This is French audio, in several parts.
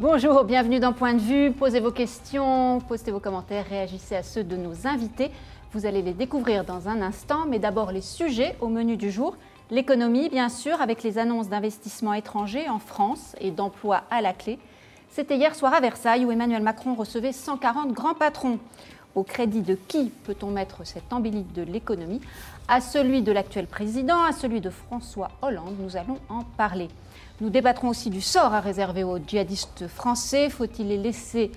Bonjour, bienvenue dans Point de Vue. Posez vos questions, postez vos commentaires, réagissez à ceux de nos invités. Vous allez les découvrir dans un instant, mais d'abord les sujets au menu du jour. L'économie, bien sûr, avec les annonces d'investissements étrangers en France et d'emplois à la clé. C'était hier soir à Versailles où Emmanuel Macron recevait 140 grands patrons. Au crédit de qui peut-on mettre cette embellie de l'économie? À celui de l'actuel président, à celui de François Hollande, nous allons en parler. Nous débattrons aussi du sort à réserver aux djihadistes français. Faut-il laisser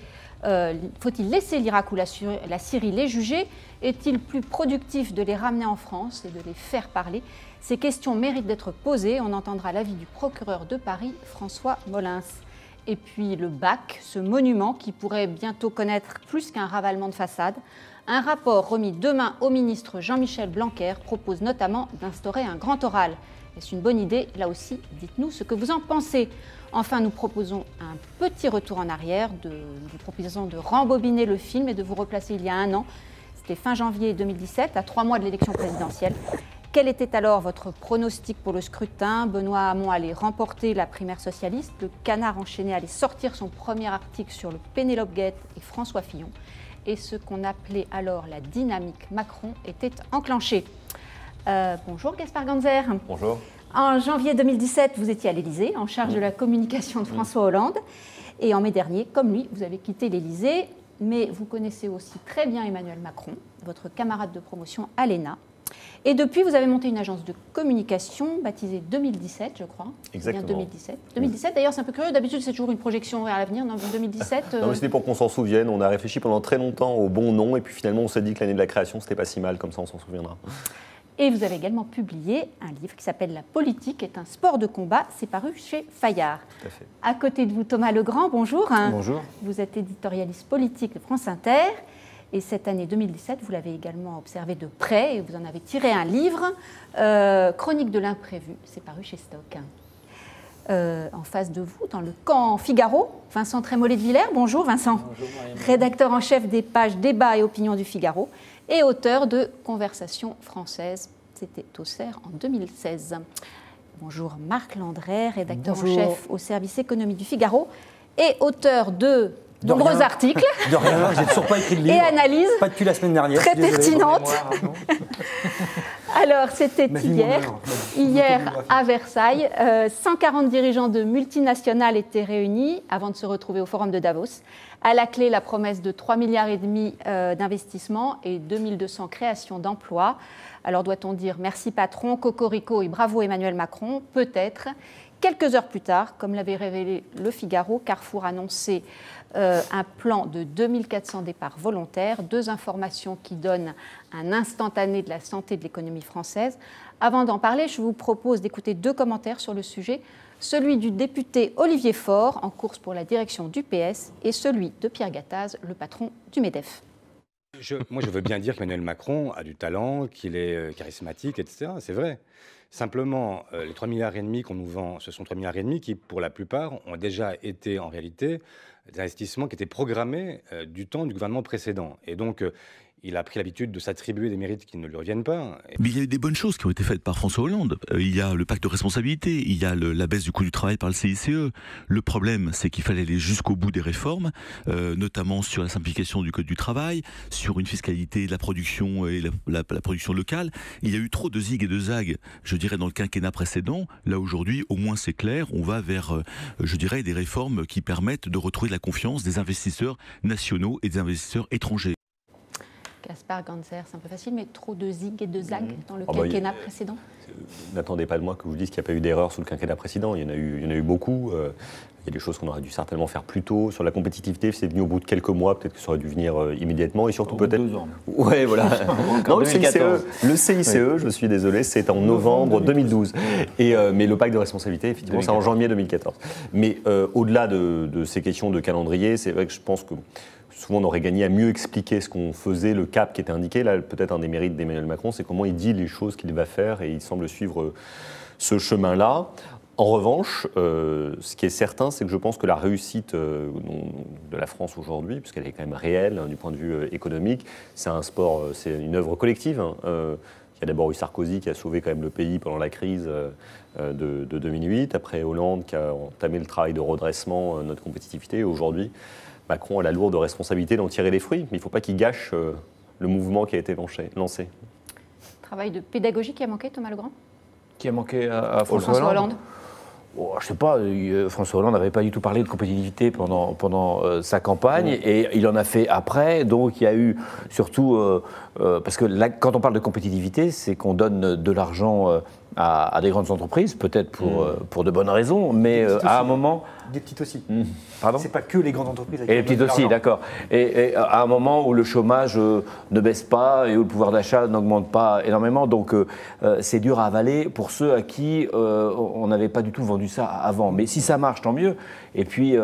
l'Irak ou la Syrie les juger? Est-il plus productif de les ramener en France et de les faire parler? Ces questions méritent d'être posées. On entendra l'avis du procureur de Paris, François Molins. Et puis le bac, ce monument qui pourrait bientôt connaître plus qu'un ravalement de façade. Un rapport remis demain au ministre Jean-Michel Blanquer propose notamment d'instaurer un grand oral. Est-ce une bonne idée? Là aussi, dites-nous ce que vous en pensez. Enfin, nous proposons un petit retour en arrière. Nous proposons de rembobiner le film et de vous replacer il y a un an. C'était fin janvier 2017, à 3 mois de l'élection présidentielle. Quel était alors votre pronostic pour le scrutin? Benoît Hamon allait remporter la primaire socialiste. Le Canard enchaîné allait sortir son premier article sur le Pénélope Gate et François Fillon. Et ce qu'on appelait alors la dynamique Macron était enclenché. Bonjour Gaspard Ganzer. Bonjour. En janvier 2017, vous étiez à l'Élysée, en charge de la communication de François Hollande. Et en mai dernier, comme lui, vous avez quitté l'Élysée. Mais vous connaissez aussi très bien Emmanuel Macron, votre camarade de promotion à l'ENA. Et depuis, vous avez monté une agence de communication baptisée 2017, je crois. Exactement. Bien 2017. 2017, d'ailleurs, c'est un peu curieux. D'habitude, c'est toujours une projection vers l'avenir. Non, 2017. Non, mais c'était pour qu'on s'en souvienne. On a réfléchi pendant très longtemps au bon nom. Et puis finalement, on s'est dit que l'année de la création, c'était pas si mal. Comme ça, on s'en souviendra. Et vous avez également publié un livre qui s'appelle « La politique est un sport de combat ». C'est paru chez Fayard. Tout à fait. À côté de vous, Thomas Legrand, bonjour. Bonjour. Vous êtes éditorialiste politique de France Inter. Et cette année 2017, vous l'avez également observé de près et vous en avez tiré un livre, Chronique de l'imprévu. C'est paru chez Stock. En face de vous, dans le camp Figaro, Vincent Trémollet de Villers. Bonjour Vincent. Bonjour, rédacteur en chef des pages Débat et Opinion du Figaro et auteur de Conversation française. C'était Auxerre en 2016. Bonjour Marc Landret, rédacteur en chef au service économie du Figaro et auteur de nombreux articles. De rien, j'ai toujours pas écrit de livre. Et analyses. Pas depuis la semaine dernière. Très pertinentes. Alors, c'était hier à Versailles. 140 dirigeants de multinationales étaient réunis avant de se retrouver au Forum de Davos. À la clé, la promesse de 3,5 milliards d'investissements et 2200 créations d'emplois. Alors, doit-on dire merci patron, cocorico et bravo Emmanuel Macron? Peut-être. Quelques heures plus tard, comme l'avait révélé Le Figaro, Carrefour annonçait un plan de 2400 départs volontaires, 2 informations qui donnent un instantané de la santé de l'économie française. Avant d'en parler, je vous propose d'écouter 2 commentaires sur le sujet, celui du député Olivier Faure, en course pour la direction du PS, et celui de Pierre Gattaz, le patron du MEDEF. Moi, je veux bien dire qu'Emmanuel Macron a du talent, qu'il est charismatique, etc. C'est vrai. Simplement, les 3,5 milliards qu'on nous vend, ce sont 3,5 milliards qui, pour la plupart, ont déjà été en réalité des investissements qui étaient programmés du temps du gouvernement précédent. Et donc, il a pris l'habitude de s'attribuer des mérites qui ne lui reviennent pas. Mais il y a eu des bonnes choses qui ont été faites par François Hollande. Il y a le pacte de responsabilité, il y a la baisse du coût du travail par le CICE. Le problème, c'est qu'il fallait aller jusqu'au bout des réformes, notamment sur la simplification du code du travail, sur une fiscalité de la production et la production locale. Il y a eu trop de zig et de zag, je dirais, dans le quinquennat précédent. Là, aujourd'hui, au moins c'est clair, on va vers, je dirais, des réformes qui permettent de retrouver la confiance des investisseurs nationaux et des investisseurs étrangers. Gaspard Ganzer, c'est un peu facile, mais trop de zig et de zag dans le quinquennat précédent? N'attendez pas de moi que je vous dise qu'il n'y a pas eu d'erreur sous le quinquennat précédent. Il y en a eu beaucoup. Il y a des choses qu'on aurait dû certainement faire plus tôt. Sur la compétitivité, c'est venu au bout de quelques mois. Peut-être que ça aurait dû venir immédiatement. Et surtout peut-être... 2 ans. Ouais, voilà. Non, le CICE, je suis désolé, c'est en novembre 2012. Mais le pacte de responsabilité, effectivement, c'est en janvier 2014. Mais au-delà de ces questions de calendrier, c'est vrai que je pense que souvent on aurait gagné à mieux expliquer ce qu'on faisait, le cap qui était indiqué. Là, peut-être un des mérites d'Emmanuel Macron, c'est comment il dit les choses qu'il va faire et il semble suivre ce chemin-là. En revanche, ce qui est certain, c'est que je pense que la réussite de la France aujourd'hui, puisqu'elle est quand même réelle du point de vue économique, c'est un sport, c'est une œuvre collective. Il y a d'abord eu Sarkozy qui a sauvé quand même le pays pendant la crise de 2008, après Hollande qui a entamé le travail de redressement de notre compétitivité. Et aujourd'hui, Macron a la lourde responsabilité d'en tirer les fruits, mais il ne faut pas qu'il gâche le mouvement qui a été lancé. Travail de pédagogie qui a manqué, Thomas Legrand? Qui a manqué à François Hollande. Oh, je ne sais pas, François Hollande n'avait pas du tout parlé de compétitivité pendant sa campagne, et il en a fait après. Donc il y a eu surtout, parce que là, quand on parle de compétitivité, c'est qu'on donne de l'argent à des grandes entreprises, peut-être pour de bonnes raisons, mais à un moment... Des petites aussi. Pardon ? C'est pas que les grandes entreprises. Et les petites aussi, d'accord. Et à un moment où le chômage ne baisse pas et où le pouvoir d'achat n'augmente pas énormément, donc c'est dur à avaler pour ceux à qui on n'avait pas du tout vendu ça avant. Mais si ça marche, tant mieux. Et puis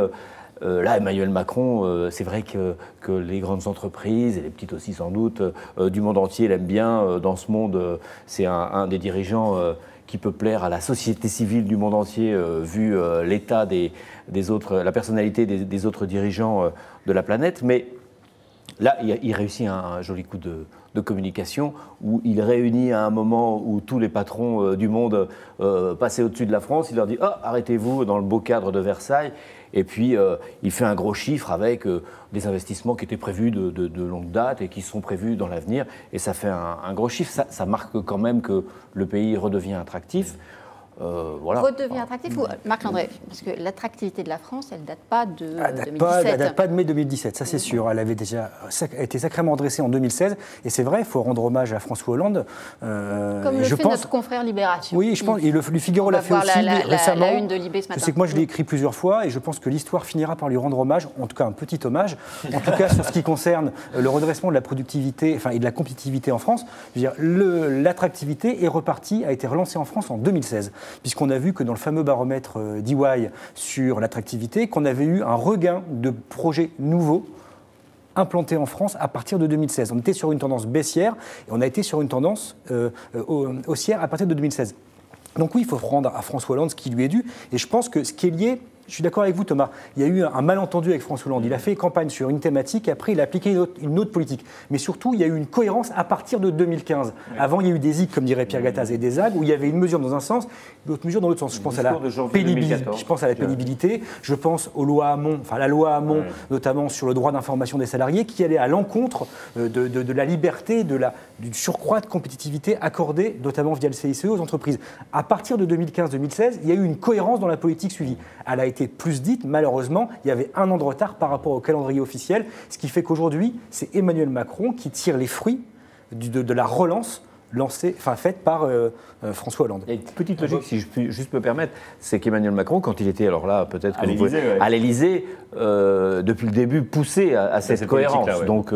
là, Emmanuel Macron, c'est vrai que les grandes entreprises, et les petites aussi sans doute, du monde entier l'aiment bien. Dans ce monde, c'est un des dirigeants qui peut plaire à la société civile du monde entier, vu l'état des autres, la personnalité des autres dirigeants de la planète. Mais là, il réussit un joli coup de communication où il réunit à un moment où tous les patrons du monde passaient au-dessus de la France. Il leur dit « Oh, arrêtez-vous dans le beau cadre de Versailles ». Et puis, il fait un gros chiffre avec des investissements qui étaient prévus de longue date et qui sont prévus dans l'avenir. Et ça fait un gros chiffre. Ça marque quand même que le pays redevient attractif. Voilà. Redevient attractif ou Marc Landré, parce que l'attractivité de la France, elle ne date pas de 2017. Elle ne date pas de mai 2017, ça c'est sûr. Elle avait déjà été sacrément dressée en 2016. Et c'est vrai, il faut rendre hommage à François Hollande. Comme le fait notre confrère Libération. Oui, je pense, et le Figaro l'a fait aussi récemment. La une de Libé ce matin. C'est que moi je l'ai écrit plusieurs fois et je pense que l'histoire finira par lui rendre hommage, en tout cas un petit hommage, en tout cas sur ce qui concerne le redressement de la productivité et de la compétitivité en France. Je veux dire, l'attractivité est repartie, a été relancée en France en 2016. Puisqu'on a vu que dans le fameux baromètre d'EY sur l'attractivité, qu'on avait eu un regain de projets nouveaux implantés en France à partir de 2016. On était sur une tendance baissière et on a été sur une tendance haussière à partir de 2016. Donc oui, il faut rendre à François Hollande ce qui lui est dû. Et je pense que ce qui est lié... Je suis d'accord avec vous, Thomas. Il y a eu un malentendu avec François Hollande. Il a fait campagne sur une thématique et après, il a appliqué une autre politique. Mais surtout, il y a eu une cohérence à partir de 2015. Oui. Avant, il y a eu des zigs, comme dirait Pierre Gattaz, et des zags, où il y avait une mesure dans un sens, d'autres mesures dans l'autre sens. Je pense à la pénibilité, je pense aux lois Hamon, enfin la loi Hamon, notamment sur le droit d'information des salariés, qui allait à l'encontre de la liberté, du surcroît de compétitivité accordé, notamment via le CICE, aux entreprises. À partir de 2015-2016, il y a eu une cohérence dans la politique suivie. Elle a été plus dite, malheureusement, il y avait un an de retard par rapport au calendrier officiel, ce qui fait qu'aujourd'hui, c'est Emmanuel Macron qui tire les fruits de la relance faite par François Hollande. Il y a une petite logique, si je puis juste me permettre, c'est qu'Emmanuel Macron, quand il était, alors là, peut-être à l'Élysée, depuis le début, poussait à cette cohérence. Là, ouais. Donc,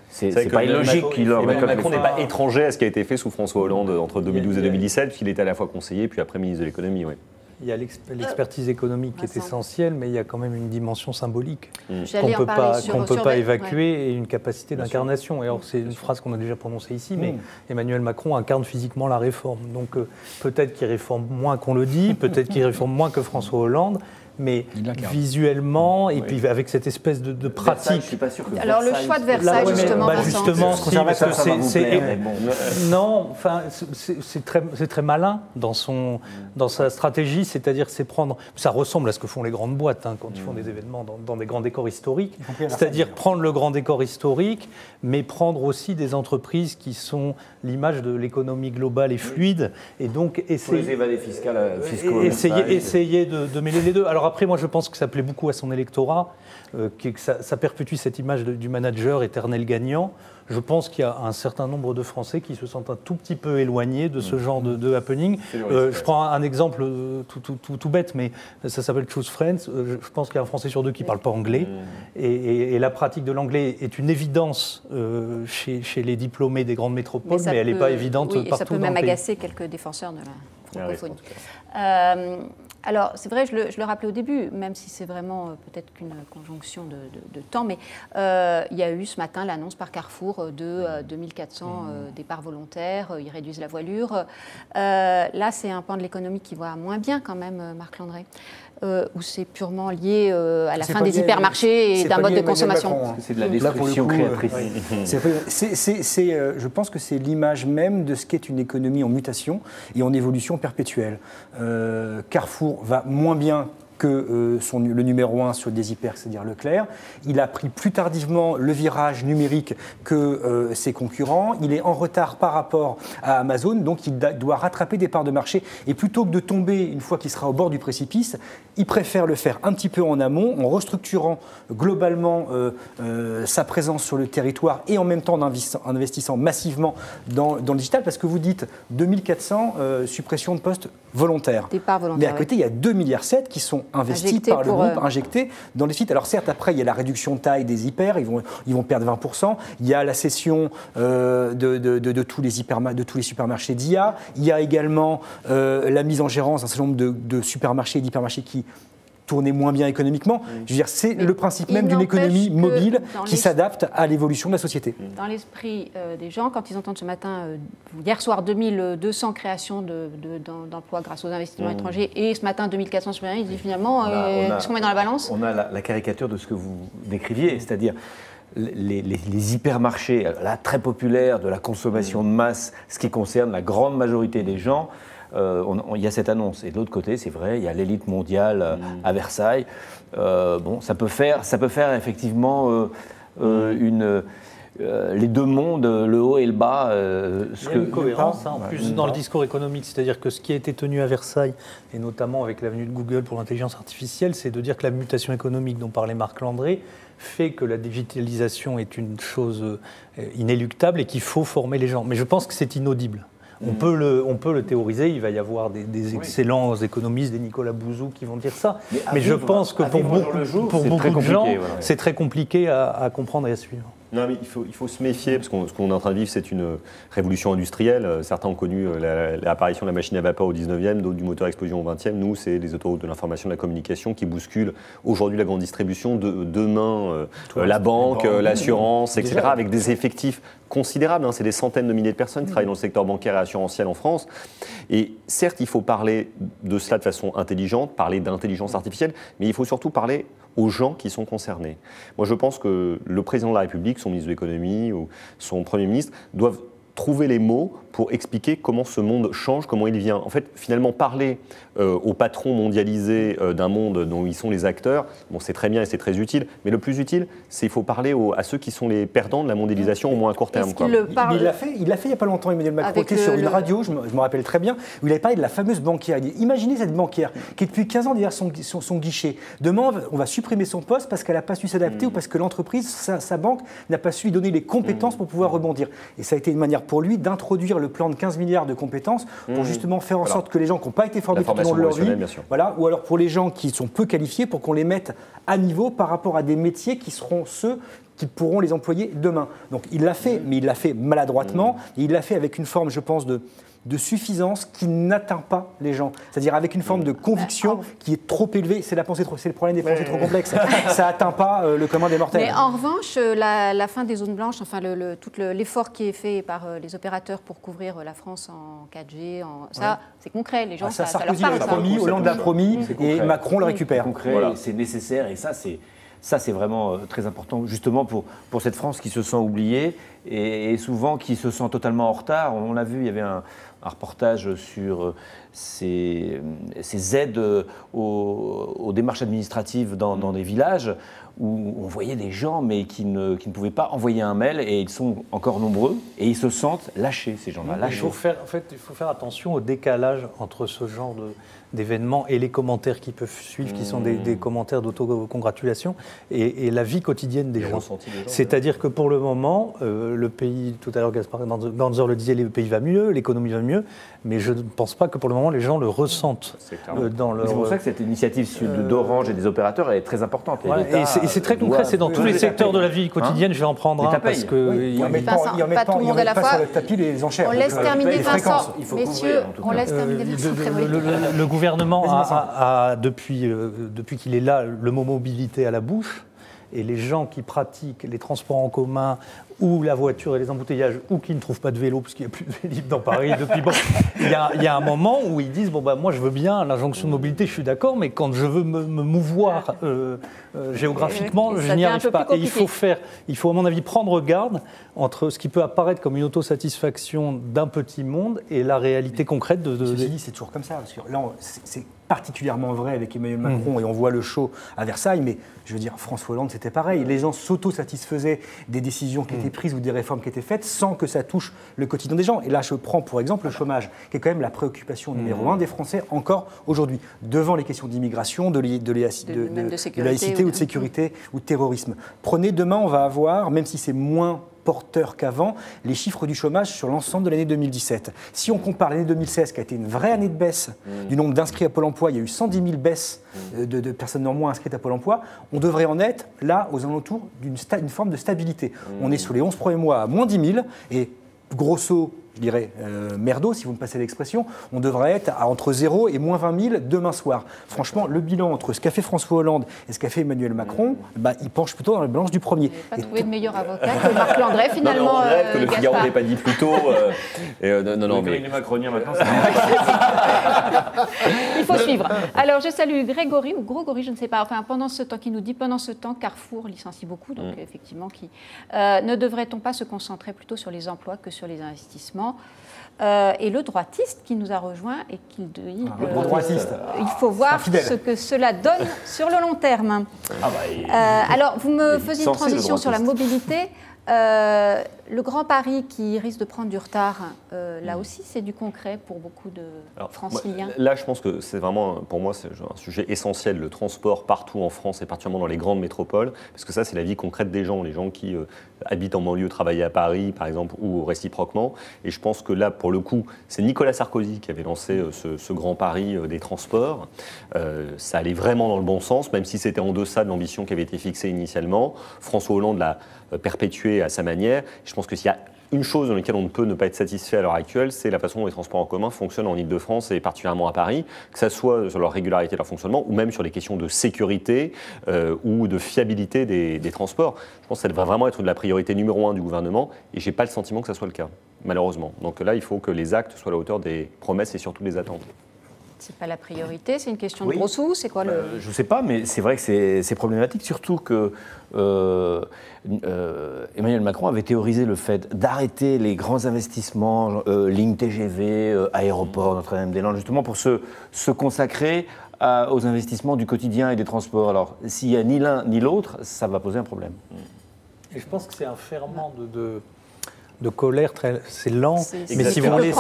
c'est pas illogique qu'il en Emmanuel Macron n'est pas étranger à ce qui a été fait sous François Hollande entre 2012 et 2017, puisqu'il était à la fois conseiller puis après ministre de l'économie. Ouais. Il y a l'expertise économique qui est essentielle, mais il y a quand même une dimension symbolique qu'on ne peut pas évacuer et une capacité d'incarnation. Et alors, c'est une phrase qu'on a déjà prononcée ici, mais Emmanuel Macron incarne physiquement la réforme. Donc peut-être qu'il réforme moins qu'on le dit, peut-être qu'il réforme moins que François Hollande, mais visuellement, et puis avec cette espèce de pratique. Versailles, je suis pas sûr que alors le choix de Versailles, justement, non, enfin, c'est très malin dans sa stratégie, c'est-à-dire c'est prendre, ça ressemble à ce que font les grandes boîtes quand ils font des événements dans des grands décors historiques, c'est-à-dire prendre le grand décor historique, mais prendre aussi des entreprises qui sont l'image de l'économie globale et fluide, et donc essayer de mêler les deux. Alors après, moi je pense que ça plaît beaucoup à son électorat, que ça perpétue cette image du manager éternel gagnant. Je pense qu'il y a un certain nombre de Français qui se sentent un tout petit peu éloignés de ce genre de happening. Je prends un exemple tout bête, mais ça s'appelle Choose Friends. Je pense qu'il y a un Français sur deux qui ne parle pas anglais. Et la pratique de l'anglais est une évidence chez les diplômés des grandes métropoles, mais elle n'est pas évidente partout dans le pays. Ça peut même agacer quelques défenseurs de la francophonie. Alors, c'est vrai, je le rappelais au début, même si c'est vraiment peut-être qu'une conjonction de temps, mais il y a eu ce matin l'annonce par Carrefour de 2400 départs volontaires, ils réduisent la voilure. Là, c'est un pan de l'économie qui va moins bien quand même, Marc Landré. ou c'est purement lié à la fin des hypermarchés et d'un mode de consommation? C'est de la destruction créatrice. Je pense que c'est l'image même de ce qu'est une économie en mutation et en évolution perpétuelle. Carrefour va moins bien que le numéro 1 sur des hyper, c'est-à-dire Leclerc. Il a pris plus tardivement le virage numérique que ses concurrents. Il est en retard par rapport à Amazon, donc il doit rattraper des parts de marché. Et plutôt que de tomber une fois qu'il sera au bord du précipice, il préfère le faire un petit peu en amont, en restructurant globalement sa présence sur le territoire et en même temps en investissant massivement dans le digital, parce que vous dites 2400 suppressions de postes volontaires. Départ volontaire. Mais à côté, il y a 2,7 milliards qui sont investis par le groupe, injectés dans les sites. Alors certes, après, il y a la réduction de taille des hyper, ils vont perdre 20%. Il y a la cession de tous les supermarchés d'IA. Il y a également la mise en gérance d'un certain nombre de supermarchés et d'hypermarchés qui tourner moins bien économiquement. Je veux dire, c'est le principe même d'une économie mobile qui s'adapte à l'évolution de la société. Dans l'esprit des gens, quand ils entendent ce matin, hier soir, 2200 créations d'emplois grâce aux investissements étrangers, et ce matin, 2400 supplémentaires, ils disent finalement, qu'est-ce qu'on met dans la balance? On a la caricature de ce que vous décriviez, c'est-à-dire les hypermarchés, là, très populaires, de la consommation de masse, ce qui concerne la grande majorité des gens. Il y a cette annonce. Et de l'autre côté, c'est vrai, il y a l'élite mondiale à Versailles. Ça peut faire effectivement les deux mondes, le haut et le bas. Il y a une cohérence en plus dans le discours économique, c'est-à-dire que ce qui a été tenu à Versailles, et notamment avec l'avenue de Google pour l'intelligence artificielle, c'est de dire que la mutation économique dont parlait Marc Landré fait que la digitalisation est une chose inéluctable et qu'il faut former les gens. Mais je pense que c'est inaudible. On peut le théoriser, il va y avoir des excellents économistes, des Nicolas Bouzou qui vont dire ça. Mais je pense que pour beaucoup de gens, c'est très compliqué à comprendre et à suivre. Non, mais il faut se méfier, parce que ce qu'on est en train de vivre, c'est une révolution industrielle. Certains ont connu l'apparition de la machine à vapeur au 19e, d'autres du moteur à explosion au 20e. Nous, c'est les autoroutes de l'information et de la communication qui bousculent aujourd'hui la grande distribution, demain la banque, l'assurance, etc., avec des effectifs considérables. C'est des centaines de milliers de personnes qui travaillent dans le secteur bancaire et assurantiel en France. Et certes, il faut parler de cela de façon intelligente, parler d'intelligence artificielle, mais il faut surtout parler aux gens qui sont concernés. Moi, je pense que le président de la République, son ministre de l'économie ou son Premier ministre doivent trouver les mots pour expliquer comment ce monde change, comment il vient. En fait, finalement, parler aux patrons mondialisés d'un monde dont ils sont les acteurs, c'est très bien et c'est très utile, mais le plus utile, c'est qu'il faut parler à ceux qui sont les perdants de la mondialisation, au moins à court terme. Il l'a fait il n'y a pas longtemps, Emmanuel Macron, était sur une radio, je me rappelle très bien, où il avait parlé de la fameuse banquière. Il dit, imaginez cette banquière qui est depuis 15 ans derrière son guichet. Demain, on va supprimer son poste parce qu'elle n'a pas su s'adapter ou parce que l'entreprise, sa banque, n'a pas su lui donner les compétences pour pouvoir rebondir. Et ça a été une manière pour lui d'introduire le plan de 15 milliards de compétences pour justement faire en sorte que les gens qui n'ont pas été formés tout au long de leur vie, ou alors pour les gens qui sont peu qualifiés, pour qu'on les mette à niveau par rapport à des métiers qui seront ceux qui pourront les employer demain. Donc il l'a fait, mais il l'a fait maladroitement, et il l'a fait avec une forme, je pense, de suffisance qui n'atteint pas les gens. C'est-à-dire avec une forme de conviction qui est trop élevée. C'est le problème des Français trop complexe. Ça n'atteint pas le commun des mortels. Mais en revanche, la fin des zones blanches, enfin tout l'effort qui est fait par les opérateurs pour couvrir la France en 4G, c'est concret. Les gens, ça leur parle. Promis, Hollande l'a promis, et Macron le récupère. C'est concret, c'est nécessaire, et ça, c'est vraiment très important, justement pour cette France qui se sent oubliée et souvent qui se sent totalement en retard. On l'a vu, il y avait un reportage sur ces aides aux démarches administratives dans des villages où on voyait des gens mais qui ne pouvaient pas envoyer un mail, et ils sont encore nombreux et ils se sentent lâchés, ces gens-là. Il faut faire attention au décalage entre ce genre d'événements et les commentaires qui peuvent suivre, qui sont des commentaires d'autocongratulation, et la vie quotidienne des gens. C'est-à-dire que pour le moment, le pays, tout à l'heure Gaspard Ganzer le disait, le pays va mieux, l'économie va mieux, mais je ne pense pas que pour le moment les gens le ressentent dans leur... C'est pour ça que cette initiative d'Orange et des opérateurs est très importante. Et c'est très concret, c'est dans tous les secteurs de la vie quotidienne, je vais en prendre un parce que... Il en met pas sur le tapis les enchères. On laisse terminer Vincent, messieurs, on laisse terminer Vincent. Le gouvernement a, depuis qu'il est là, le mot mobilité à la bouche, et les gens qui pratiquent les transports en commun ou la voiture et les embouteillages, ou qui ne trouvent pas de vélo, parce qu'il n'y a plus de Vélib dans Paris depuis... Bon, il y a un moment où ils disent, moi je veux bien l'injonction de mobilité, je suis d'accord, mais quand je veux me mouvoir géographiquement, je n'y arrive pas. Et il faut à mon avis prendre garde entre ce qui peut apparaître comme une autosatisfaction d'un petit monde et la réalité concrète de... Ceci dit, c'est toujours comme ça, parce que là, c'est particulièrement vrai avec Emmanuel Macron, et on voit le show à Versailles, mais je veux dire, François Hollande, c'était pareil. Les gens s'auto-satisfaisaient des décisions qui étaient prises ou des réformes qui étaient faites sans que ça touche le quotidien des gens. Et là, je prends pour exemple le chômage, qui est quand même la préoccupation numéro 1 des Français encore aujourd'hui, devant les questions d'immigration, de laïcité ou de sécurité ou de terrorisme. Prenez demain, on va avoir, même si c'est moins porteur qu'avant, les chiffres du chômage sur l'ensemble de l'année 2017. Si on compare l'année 2016, qui a été une vraie année de baisse du nombre d'inscrits à Pôle emploi, il y a eu 110 000 baisses de personnes en moins inscrites à Pôle emploi, on devrait en être là aux alentours d'une forme de stabilité. On est sous les 11 premiers mois à moins 10 000 et grosso, je dirais, merdo, si vous me passez l'expression, on devrait être à entre 0 et moins 20 000 demain soir. Franchement, le bilan entre ce qu'a fait François Hollande et ce qu'a fait Emmanuel Macron, il penche plutôt dans la balance du premier. Vous n'avez pas trouvé de meilleur avocat que Marc Landret, finalement. Non, mais on regrette que le Figaro n'ait pas dit plus tôt. Mais il est macronien maintenant. Il faut suivre. Alors, je salue Grégory, ou Grégory, je ne sais pas, enfin, pendant ce temps, qui nous dit, pendant ce temps, Carrefour licencie beaucoup, donc effectivement, ne devrait-on pas se concentrer plutôt sur les emplois que sur les investissements? Et le droitiste qui nous a rejoint et qui dit il faut voir ce que cela donne sur le long terme. Alors, vous me faisiez une transition sur la mobilité. Le Grand Paris qui risque de prendre du retard, là aussi c'est du concret pour beaucoup de franciliens. Là je pense que c'est vraiment, pour moi c'est un sujet essentiel, le transport partout en France et particulièrement dans les grandes métropoles, parce que ça c'est la vie concrète des gens, les gens qui habitent en banlieue, travaillent à Paris par exemple ou réciproquement, et je pense que là pour le coup c'est Nicolas Sarkozy qui avait lancé ce Grand Paris des transports, ça allait vraiment dans le bon sens, même si c'était en deçà de l'ambition qui avait été fixée initialement. François Hollande l'a perpétué à sa manière. Je pense que s'il y a une chose dans laquelle on ne peut ne pas être satisfait à l'heure actuelle, c'est la façon dont les transports en commun fonctionnent en Ile-de-France et particulièrement à Paris, que ce soit sur leur régularité de leur fonctionnement ou même sur les questions de sécurité ou de fiabilité des transports. Je pense que ça devrait vraiment être de la priorité numéro 1 du gouvernement et je n'ai pas le sentiment que ça soit le cas, malheureusement. Donc là, il faut que les actes soient à la hauteur des promesses et surtout des attentes. C'est pas la priorité, c'est une question de gros sous, c'est quoi le... Je ne sais pas, mais c'est vrai que c'est problématique, surtout que Emmanuel Macron avait théorisé le fait d'arrêter les grands investissements, lignes TGV, aéroports, Notre-Dame-des-Landes, justement pour se consacrer aux investissements du quotidien et des transports. Alors, s'il n'y a ni l'un ni l'autre, ça va poser un problème. Et je pense que c'est un ferment de colère, c'est lent, mais si vous voulez,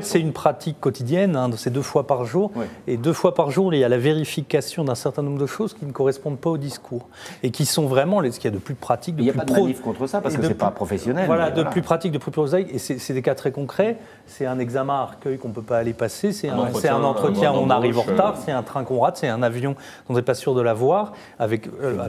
c'est une pratique quotidienne, c'est 2 fois par jour, et 2 fois par jour, il y a la vérification d'un certain nombre de choses qui ne correspondent pas au discours, et qui sont vraiment ce qu'il y a de plus pratique, de plus prosaïque. Il n'y a pas de manif contre ça, parce que ce n'est pas professionnel. Voilà, de plus pratique, de plus prosaïque, et c'est des cas très concrets, c'est un examen à Arcueil qu'on ne peut pas aller passer, c'est un entretien où on arrive en retard, c'est un train qu'on rate, c'est un avion dont on n'est pas sûr de l'avoir, il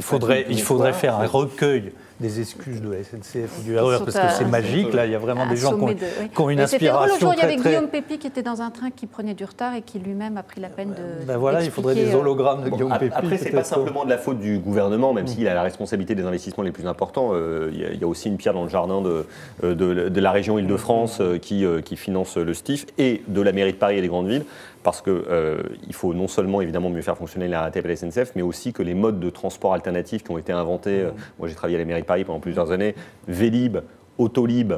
faudrait faire un recueil des excuses de la SNCF ou du RER parce que c'est magique. Là, il y a vraiment des gens qui ont une inspiration. C'était drôle, il y avait Guillaume Pépi qui était dans un train qui prenait du retard et qui lui-même a pris la peine de. Voilà, il faudrait des hologrammes de Guillaume Pépi. Après, c'est pas simplement de la faute du gouvernement, même s'il a la responsabilité des investissements les plus importants. Il y a aussi une pierre dans le jardin de la région Île-de-France qui finance le STIF et de la mairie de Paris et des grandes villes. Parce qu'il faut non seulement évidemment mieux faire fonctionner la RATP et la SNCF, mais aussi que les modes de transport alternatifs qui ont été inventés, moi j'ai travaillé à la mairie de Paris pendant plusieurs années, Vélib, Autolib,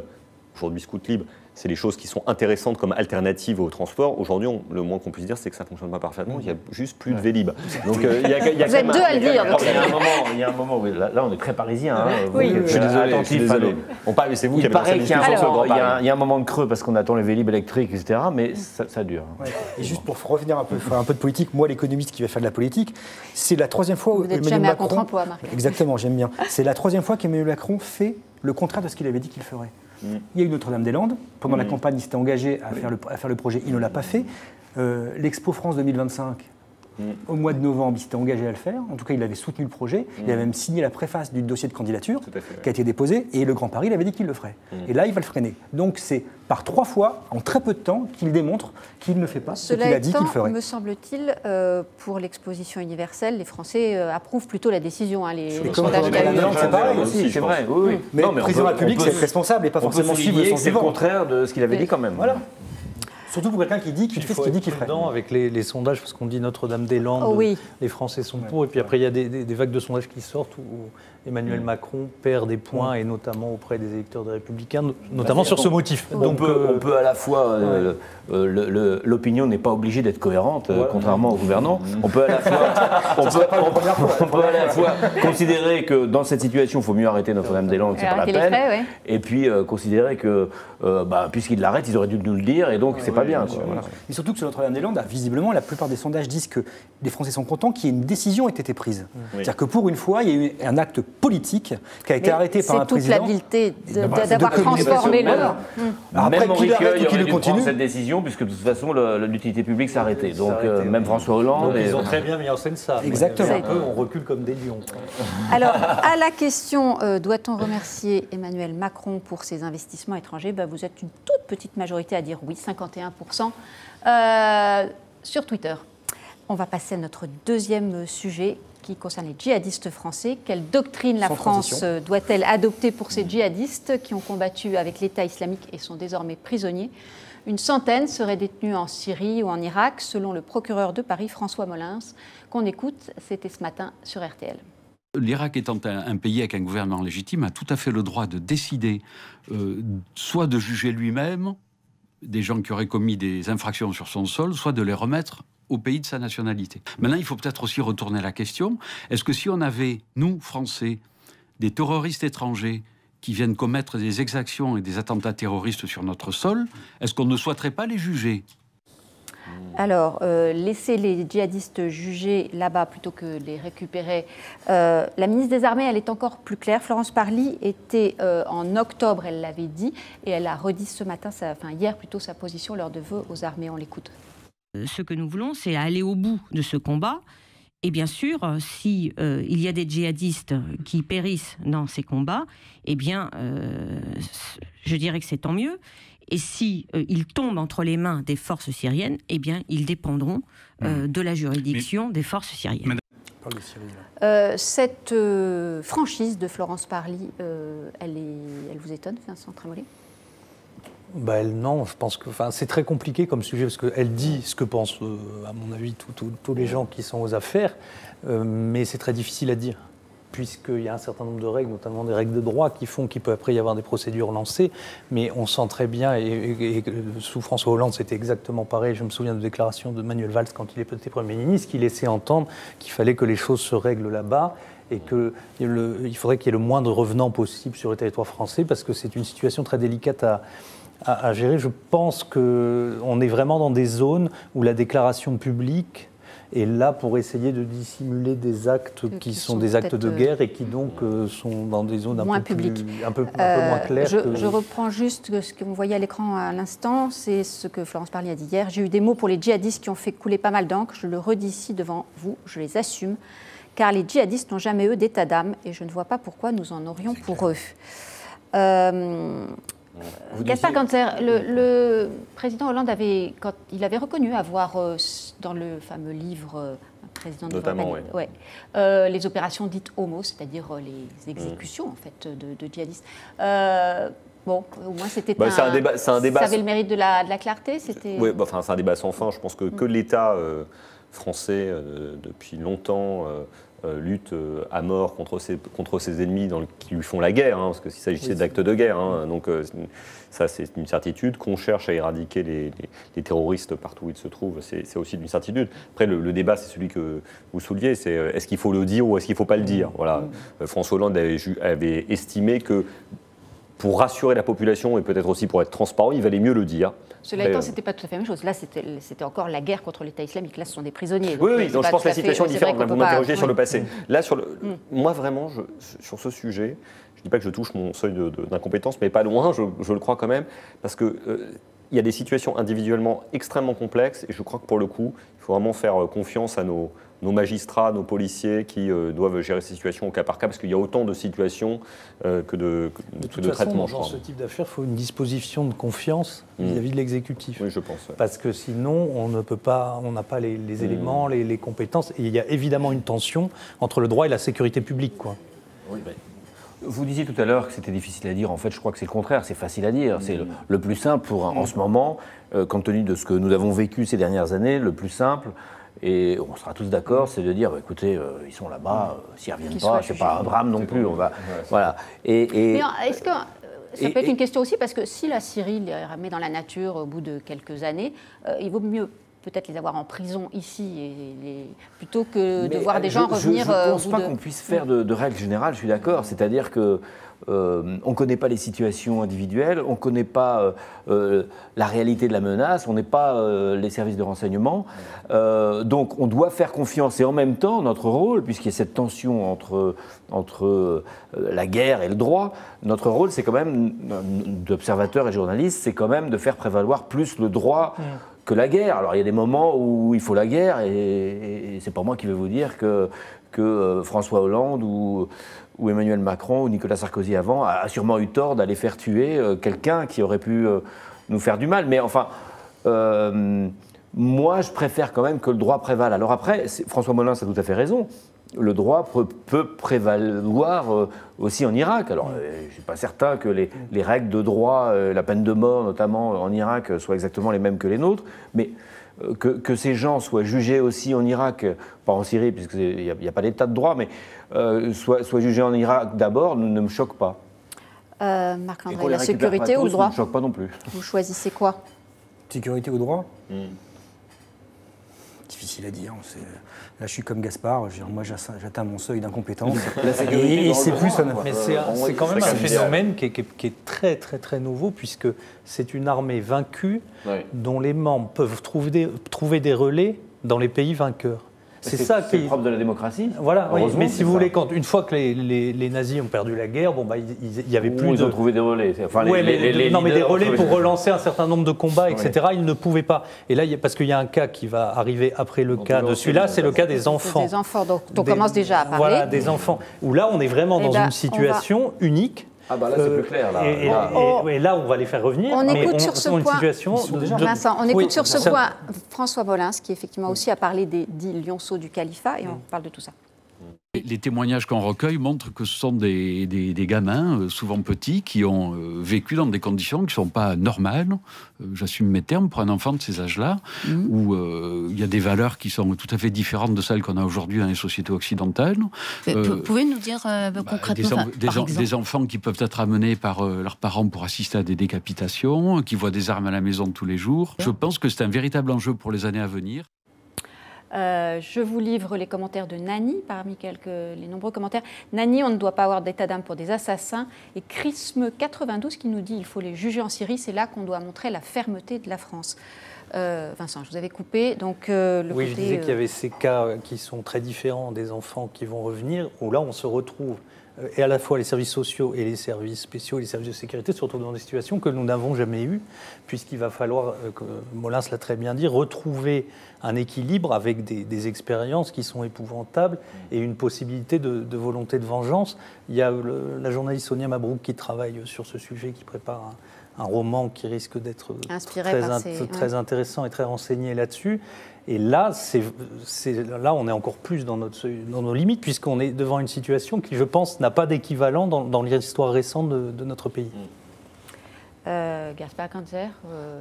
aujourd'hui Scoutlib, c'est des choses qui sont intéressantes comme alternatives au transport. Aujourd'hui, le moins qu'on puisse dire, c'est que ça ne fonctionne pas parfaitement. Il n'y a juste plus de Vélib. Donc, vous êtes deux à le dire. Il y a un moment où là, on est très parisien. Oui. Je suis désolé. C'est vous qui avez lancé la discussion sur le Grand Paris. Il y a un moment de creux parce qu'on attend les Vélib électriques, etc. Mais ça dure. Et juste pour revenir faire un peu de politique, moi, l'économiste qui va faire de la politique, c'est la 3e fois où Emmanuel Macron... Vous n'êtes jamais à contre-emploi, Marc. Exactement, j'aime bien. C'est la 3e fois qu'Emmanuel Macron fait le contraire de ce qu'il avait dit qu'il ferait. Il y a eu Notre-Dame-des-Landes. Pendant la campagne, il s'était engagé à faire le projet. Il ne l'a pas fait. L'Expo France 2025, Au mois de novembre, il s'était engagé à le faire. En tout cas, il avait soutenu le projet. Il avait même signé la préface du dossier de candidature qui a été déposé. Et le Grand Paris, il avait dit qu'il le ferait. Et là, il va le freiner. Donc, c'est par 3 fois, en très peu de temps, qu'il démontre qu'il ne fait pas ce qu'il a dit qu'il ferait. Me semble-t-il, pour l'exposition universelle, les Français approuvent plutôt la décision. Les sondages c'est pareil aussi, c'est vrai. Oui. Mais le président de la République, c'est être responsable et pas forcément suivre son c'est le contraire de ce qu'il avait dit quand même. Voilà. Surtout pour quelqu'un qui dit qu'il fait ce qu'il dit qu'il ferait. Avec les sondages, parce qu'on dit Notre-Dame-des-Landes, les Français sont pour, et puis après il y a des vagues de sondages qui sortent où Emmanuel Macron perd des points, et notamment auprès des électeurs des Républicains, notamment sur ce motif. Donc on peut à la fois, l'opinion n'est pas obligée d'être cohérente, contrairement aux gouvernants. On peut à la fois, considérer que dans cette situation, il faut mieux arrêter Notre-Dame-des-Landes, c'est pas la peine. Et puis considérer que, puisqu'ils l'arrêtent, ils auraient dû nous le dire, et donc c'est pas bien. Voilà. Mais surtout que sur Notre-Dame-des-Landes, visiblement, la plupart des sondages disent que les Français sont contents qu'il y ait une décision ait été prise. C'est-à-dire que pour une fois, il y a eu un acte politique qui a été arrêté par un président. C'est toute l'habileté d'avoir transformé le... Après, même Henri Queuille aurait dû prendre cette décision, puisque de toute façon, l'utilité publique s'est arrêtée. Donc même François Hollande... Ils ont très bien mis en scène ça. Exactement. On recule comme des lions. Alors, à la question, doit-on remercier Emmanuel Macron pour ses investissements étrangers, vous êtes une toute petite majorité à dire oui, 51%, sur Twitter. On va passer à notre deuxième sujet qui concerne les djihadistes français. Quelle doctrine la France doit-elle adopter pour ces djihadistes qui ont combattu avec l'État islamique et sont désormais prisonniers? Une centaine seraient détenus en Syrie ou en Irak, selon le procureur de Paris, François Molins, qu'on écoute. C'était ce matin sur RTL. L'Irak étant un pays avec un gouvernement légitime, a tout à fait le droit de décider soit de juger lui-même des gens qui auraient commis des infractions sur son sol, soit de les remettre au pays de sa nationalité. Maintenant, il faut peut-être aussi retourner la question. Est-ce que si on avait, nous, Français, des terroristes étrangers qui viennent commettre des exactions et des attentats terroristes sur notre sol, est-ce qu'on ne souhaiterait pas les juger ? Alors, laisser les djihadistes juger là-bas plutôt que les récupérer. La ministre des Armées, elle est encore plus claire. Florence Parly était en octobre, elle l'avait dit, et elle a redit ce matin, hier plutôt, sa position lors de vœux aux armées. On l'écoute. Ce que nous voulons, c'est aller au bout de ce combat. Et bien sûr, si il y a des djihadistes qui périssent dans ces combats, eh bien, je dirais que c'est tant mieux. Et si ils tombent entre les mains des forces syriennes, eh bien, ils dépendront de la juridiction des forces syriennes. Cette franchise de Florence Parly, elle vous étonne, Vincent Trémollet ? Non, je pense que c'est très compliqué comme sujet, parce qu'elle dit ce que pensent, à mon avis, tous les gens qui sont aux affaires, mais c'est très difficile à dire, puisqu'il y a un certain nombre de règles, notamment des règles de droit, qui font qu'il peut après y avoir des procédures lancées, mais on sent très bien, et sous François Hollande, c'était exactement pareil. Je me souviens de déclarations de Manuel Valls quand il était Premier ministre, qui laissait entendre qu'il fallait que les choses se règlent là-bas, et qu'il faudrait qu'il y ait le moindre revenant possible sur le territoire français, parce que c'est une situation très délicate à gérer. Je pense qu'on est vraiment dans des zones où la déclaration publique est là pour essayer de dissimuler des actes qui sont des actes de guerre et qui donc sont dans des zones un peu moins claires. Je reprends juste ce que vous voyez à l'écran à l'instant, c'est ce que Florence Parly a dit hier. J'ai eu des mots pour les djihadistes qui ont fait couler pas mal d'encre. Je le redis ici devant vous, je les assume, car les djihadistes n'ont jamais eu d'état d'âme et je ne vois pas pourquoi nous en aurions pour eux. Gaspard Ganzer, le président Hollande avait reconnu avoir, dans le fameux livre président de notamment, les opérations dites homo, c'est-à-dire les exécutions en fait de djihadistes. Au moins c'était un débat. Ça avait le mérite de la clarté. Oui, c'est un débat sans fin. Je pense que l'État français depuis longtemps lutte à mort contre ses ennemis qui lui font la guerre, parce que s'il s'agissait d'actes de guerre. Donc ça, c'est une certitude. Qu'on cherche à éradiquer les terroristes partout où ils se trouvent, c'est aussi une certitude. Après, le débat, c'est celui que vous souliez, c'est est-ce qu'il faut le dire ou est-ce qu'il ne faut pas le dire. Voilà. François Hollande avait estimé que pour rassurer la population et peut-être aussi pour être transparent, il valait mieux le dire. Cela étant, ce n'était pas tout à fait la même chose. Là, c'était encore la guerre contre l'État islamique. Là, ce sont des prisonniers. Oui, donc je pense que la situation est différente. Vous m'interrogez sur le passé. Là, moi, vraiment, sur ce sujet, je ne dis pas que je touche mon seuil d'incompétence, mais pas loin, je le crois quand même, parce que il y a des situations individuellement extrêmement complexes et je crois que pour le coup, il faut vraiment faire confiance à nos magistrats, nos policiers qui doivent gérer ces situations au cas par cas parce qu'il y a autant de situations que de traitements. Dans ce type d'affaires, il faut une disposition de confiance vis-à-vis de l'exécutif. Oui, je pense. Ouais. Parce que sinon, on ne peut pas, on n'a pas les éléments, les compétences. Et il y a évidemment une tension entre le droit et la sécurité publique, quoi. Oui, ben. Vous disiez tout à l'heure que c'était difficile à dire. En fait, je crois que c'est le contraire. C'est facile à dire. C'est le plus simple en ce moment, compte tenu de ce que nous avons vécu ces dernières années, le plus simple, et on sera tous d'accord, c'est de dire, écoutez, ils sont là-bas, s'ils ne reviennent pas, c'est pas un drame non plus. On va, voilà. Mais est-ce que ça peut être une question aussi, parce que si la Syrie les remet dans la nature au bout de quelques années, il vaut mieux peut-être les avoir en prison ici, plutôt que de voir des gens revenir. Je ne pense pas qu'on puisse faire de règle générale, je suis d'accord. C'est-à-dire qu'on ne connaît pas les situations individuelles, on ne connaît pas la réalité de la menace, on n'est pas les services de renseignement. Donc on doit faire confiance. Et en même temps, notre rôle, puisqu'il y a cette tension entre la guerre et le droit, notre rôle, c'est quand même, d'observateurs et journalistes, c'est quand même de faire prévaloir plus le droit que la guerre. Alors il y a des moments où il faut la guerre et c'est pas moi qui vais vous dire que François Hollande ou Emmanuel Macron ou Nicolas Sarkozy avant a sûrement eu tort d'aller faire tuer quelqu'un qui aurait pu nous faire du mal. Mais enfin, moi je préfère quand même que le droit prévale. Alors après, François Molins a tout à fait raison. Le droit peut prévaloir aussi en Irak. Alors, je ne suis pas certain que les règles de droit, la peine de mort notamment en Irak, soient exactement les mêmes que les nôtres, mais que ces gens soient jugés aussi en Irak, pas en Syrie, puisqu'il n'y a pas d'état de droit, mais soient jugés en Irak d'abord, ne me choque pas. Marc-André, la sécurité ou le droit ? Ne me choque pas non plus. Vous choisissez quoi ? Sécurité ou droit Difficile à dire. Là, je suis comme Gaspard. Moi, j'atteins mon seuil d'incompétence. Et c'est plus. Mais c'est quand même un phénomène qui est très, très, très nouveau, puisque c'est une armée vaincue dont les membres peuvent trouver des relais dans les pays vainqueurs. C'est ça qui est le propre de la démocratie. Voilà, oui. Mais si vous voulez, une fois que les nazis ont perdu la guerre, il y avait plus ils ont trouvé des relais. Enfin, mais des relais pour relancer un certain nombre de combats, etc. Ils ne pouvaient pas. Et là, parce qu'il y a un cas qui va arriver après le cas de celui-là, c'est le cas des enfants. Des enfants, donc on commence déjà à parler. Voilà, des enfants. Où là, on est vraiment dans une situation unique. Ah bah là, c'est plus clair. Là. Et là, on va les faire revenir. On écoute sur ce point. Vincent, on écoute sur ce point François Molins, qui effectivement aussi a parlé des dits lionceaux du califat, et on parle de tout ça. Les témoignages qu'on recueille montrent que ce sont des gamins, souvent petits, qui ont vécu dans des conditions qui ne sont pas normales, j'assume mes termes, pour un enfant de ces âges-là, où il y a des valeurs qui sont tout à fait différentes de celles qu'on a aujourd'hui dans les sociétés occidentales. Vous pouvez nous dire concrètement des enfants qui peuvent être amenés par leurs parents pour assister à des décapitations, qui voient des armes à la maison tous les jours. Je pense que c'est un véritable enjeu pour les années à venir. Je vous livre les commentaires de Nani, parmi les nombreux commentaires. Nani, on ne doit pas avoir d'état d'âme pour des assassins. Et Chrisme92 qui nous dit qu'il faut les juger en Syrie, c'est là qu'on doit montrer la fermeté de la France. Vincent, je vous avais coupé. Donc, je disais qu'il y avait ces cas qui sont très différents des enfants qui vont revenir, où là on se retrouve, et à la fois les services sociaux et les services spéciaux et les services de sécurité se retrouvent dans des situations que nous n'avons jamais eues, puisqu'il va falloir, Molins l'a très bien dit, retrouver un équilibre avec des expériences qui sont épouvantables et une possibilité de volonté de vengeance. Il y a la journaliste Sonia Mabrouk qui travaille sur ce sujet, qui prépare un roman qui risque d'être très intéressant et très renseigné là-dessus. Et là, là, on est encore plus dans nos limites, puisqu'on est devant une situation qui, je pense, n'a pas d'équivalent dans l'histoire récente de notre pays. Gaspard Canzer,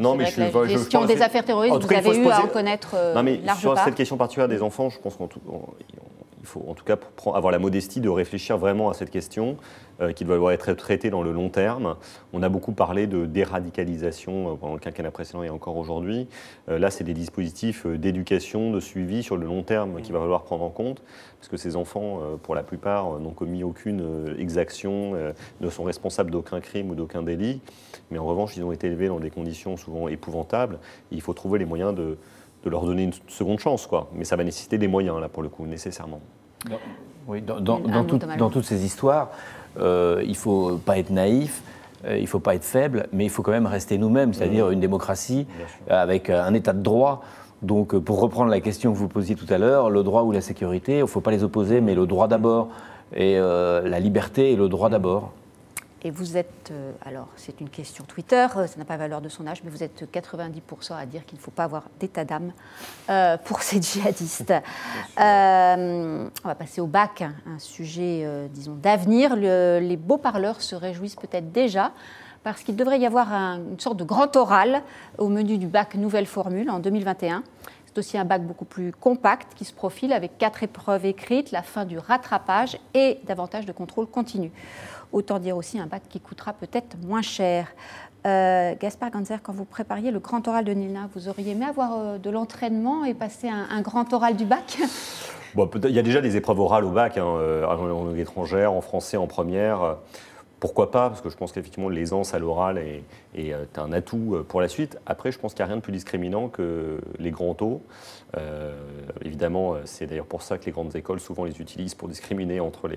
non, mais la gestion des affaires terroristes, vous avez eu à en connaître large sur part. Cette question particulière des enfants, je pense il faut en tout cas avoir la modestie de réfléchir vraiment à cette question qui doit être traitée dans le long terme. On a beaucoup parlé de déradicalisation pendant le quinquennat précédent et encore aujourd'hui. Là, c'est des dispositifs d'éducation, de suivi sur le long terme qu'il va falloir prendre en compte, parce que ces enfants, pour la plupart, n'ont commis aucune exaction, ne sont responsables d'aucun crime ou d'aucun délit, mais en revanche, ils ont été élevés dans des conditions souvent épouvantables, et il faut trouver les moyens de leur donner une seconde chance, quoi. Mais ça va nécessiter des moyens, là, pour le coup, nécessairement. Oui, dans toutes ces histoires, il ne faut pas être naïf. il ne faut pas être faible, mais il faut quand même rester nous-mêmes, c'est-à-dire une démocratie avec un état de droit. Donc, pour reprendre la question que vous posiez tout à l'heure, le droit ou la sécurité, il ne faut pas les opposer, mais le droit d'abord. Et la liberté et le droit d'abord. Et vous êtes, alors c'est une question Twitter, ça n'a pas valeur de sondage, mais vous êtes 90% à dire qu'il ne faut pas avoir d'état d'âme pour ces djihadistes. On va passer au bac, un sujet, disons, d'avenir. Les beaux parleurs se réjouissent peut-être déjà parce qu'il devrait y avoir une sorte de grand oral au menu du bac Nouvelle Formule en 2021. C'est aussi un bac beaucoup plus compact qui se profile avec 4 épreuves écrites, la fin du rattrapage et davantage de contrôle continu. Autant dire aussi un bac qui coûtera peut-être moins cher. Gaspard Ganzer, quand vous prépariez le grand oral de Nilna, vous auriez aimé avoir de l'entraînement et passer un grand oral du bac? Bon, il y a déjà des épreuves orales au bac, en langue étrangère, en français, en première. Pourquoi pas? Parce que je pense qu'effectivement l'aisance à l'oral est un atout pour la suite. Après, je pense qu'il n'y a rien de plus discriminant que les grands taux. Évidemment, c'est d'ailleurs pour ça que les grandes écoles souvent les utilisent pour discriminer entre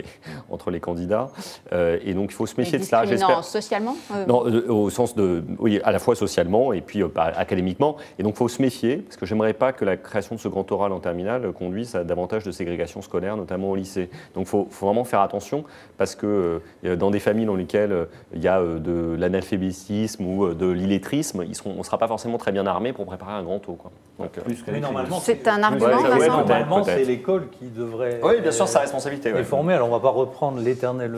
les candidats. Et donc il faut se méfier de cela. Discriminant socialement Non, au sens de, oui, à la fois socialement et puis académiquement. Et donc il faut se méfier, parce que j'aimerais pas que la création de ce grand oral en terminale conduise à davantage de ségrégation scolaire, notamment au lycée. Donc il faut vraiment faire attention, parce que dans des familles dans lesquelles il y a de l'analphabétisme ou de l'illettrisme, on ne sera pas forcément très bien armé pour préparer un grand taux, quoi. Donc, mais normalement, c'est un argument, Vincent. Normalement, c'est l'école qui devrait bien sûr, sa responsabilité. les former. Alors, on ne va pas reprendre l'éternel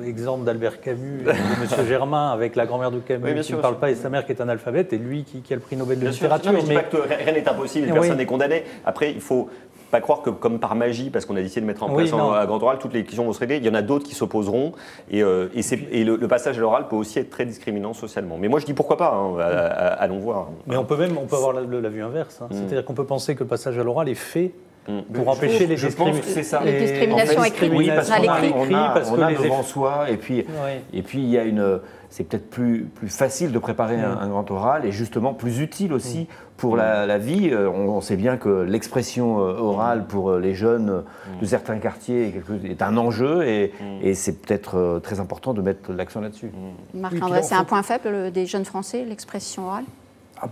exemple d'Albert Camus et de M. Germain avec la grand-mère de Camus qui ne parle pas et sa mère qui est analphabète et lui qui a le prix Nobel de littérature. Je ne dis pas que rien n'est impossible et personne n'est condamné. Après, il faut pas croire que, comme par magie, parce qu'on a décidé de mettre en place un grand oral, toutes les questions vont se régler. Il y en a d'autres qui s'opposeront. Et le passage à l'oral peut aussi être très discriminant socialement. Mais moi, je dis pourquoi pas, allons voir. Mais on peut avoir la vue inverse. C'est-à-dire qu'on peut penser que le passage à l'oral est fait pour empêcher les discriminations. Les discriminations écrites. Oui, parce qu'on a les devant soi. Et puis il y a c'est peut-être plus facile de préparer un grand oral et justement plus utile aussi pour la vie. On sait bien que l'expression orale pour les jeunes de certains quartiers est un enjeu et c'est peut-être très important de mettre l'accent là-dessus. Marc-André, c'est un point faible des jeunes Français, l'expression orale?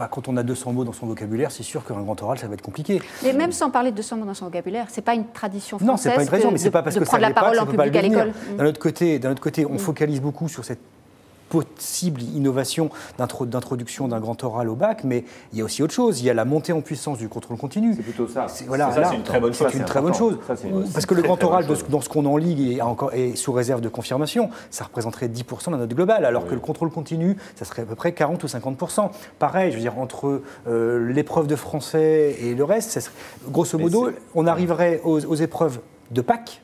Quand on a 200 mots dans son vocabulaire, c'est sûr qu'un grand oral, ça va être compliqué. Mais même sans parler de 200 mots dans son vocabulaire, c'est pas une tradition française. Non, c'est pas une tradition, mais c'est pas parce que ça prendre la parole en public à l'école. D'un autre côté, on focalise beaucoup sur cette possible innovation d'introduction d'un grand oral au bac, mais il y a aussi autre chose. Il y a la montée en puissance du contrôle continu. C'est plutôt ça. C'est une très bonne chose. C'est une très bonne chose. Parce que le grand oral, dans ce qu'on en lit et sous réserve de confirmation, ça représenterait 10% de la note globale, alors que le contrôle continu, ça serait à peu près 40 ou 50%. Pareil, je veux dire, entre l'épreuve de français et le reste, ça serait, grosso modo, on arriverait aux épreuves de Pâques.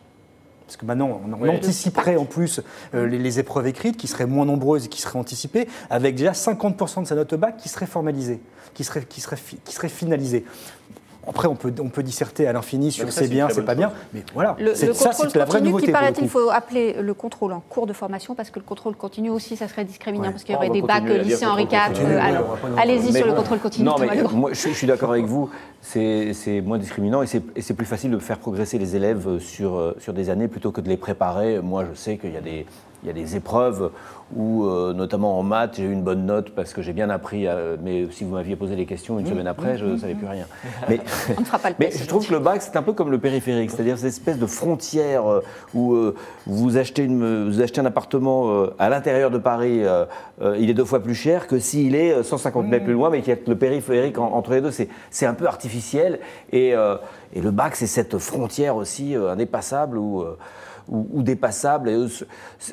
Parce que maintenant, on anticiperait en plus les épreuves écrites qui seraient moins nombreuses et qui seraient anticipées, avec déjà 50% de sa note bac qui serait formalisée, qui serait finalisée. Après, on peut disserter à l'infini sur c'est bien, c'est pas bien, mais voilà, c'est la vraie nouveauté. Qui paraît-il, il faut appeler le contrôle en cours de formation, parce que le contrôle continu aussi, ça serait discriminant, parce qu'il y aurait des bacs lycée Henri IV. Alors, allez-y sur le contrôle continu. Non, mais moi, je suis d'accord avec vous, c'est moins discriminant et c'est plus facile de faire progresser les élèves sur des années plutôt que de les préparer. Moi, je sais qu'il y a des épreuves où, notamment en maths, j'ai eu une bonne note parce que j'ai bien appris, mais si vous m'aviez posé les questions une semaine après, je ne savais plus rien. On ne fera pas le test. Mais je trouve que le bac, c'est un peu comme le périphérique, c'est-à-dire cette espèce de frontière où vous achetez un appartement à l'intérieur de Paris, il est 2 fois plus cher que s'il est 150 mètres plus loin, mais qu'il y a le périphérique entre les deux. C'est un peu artificiel. Et le bac, c'est cette frontière aussi indépassable ou dépassable. Et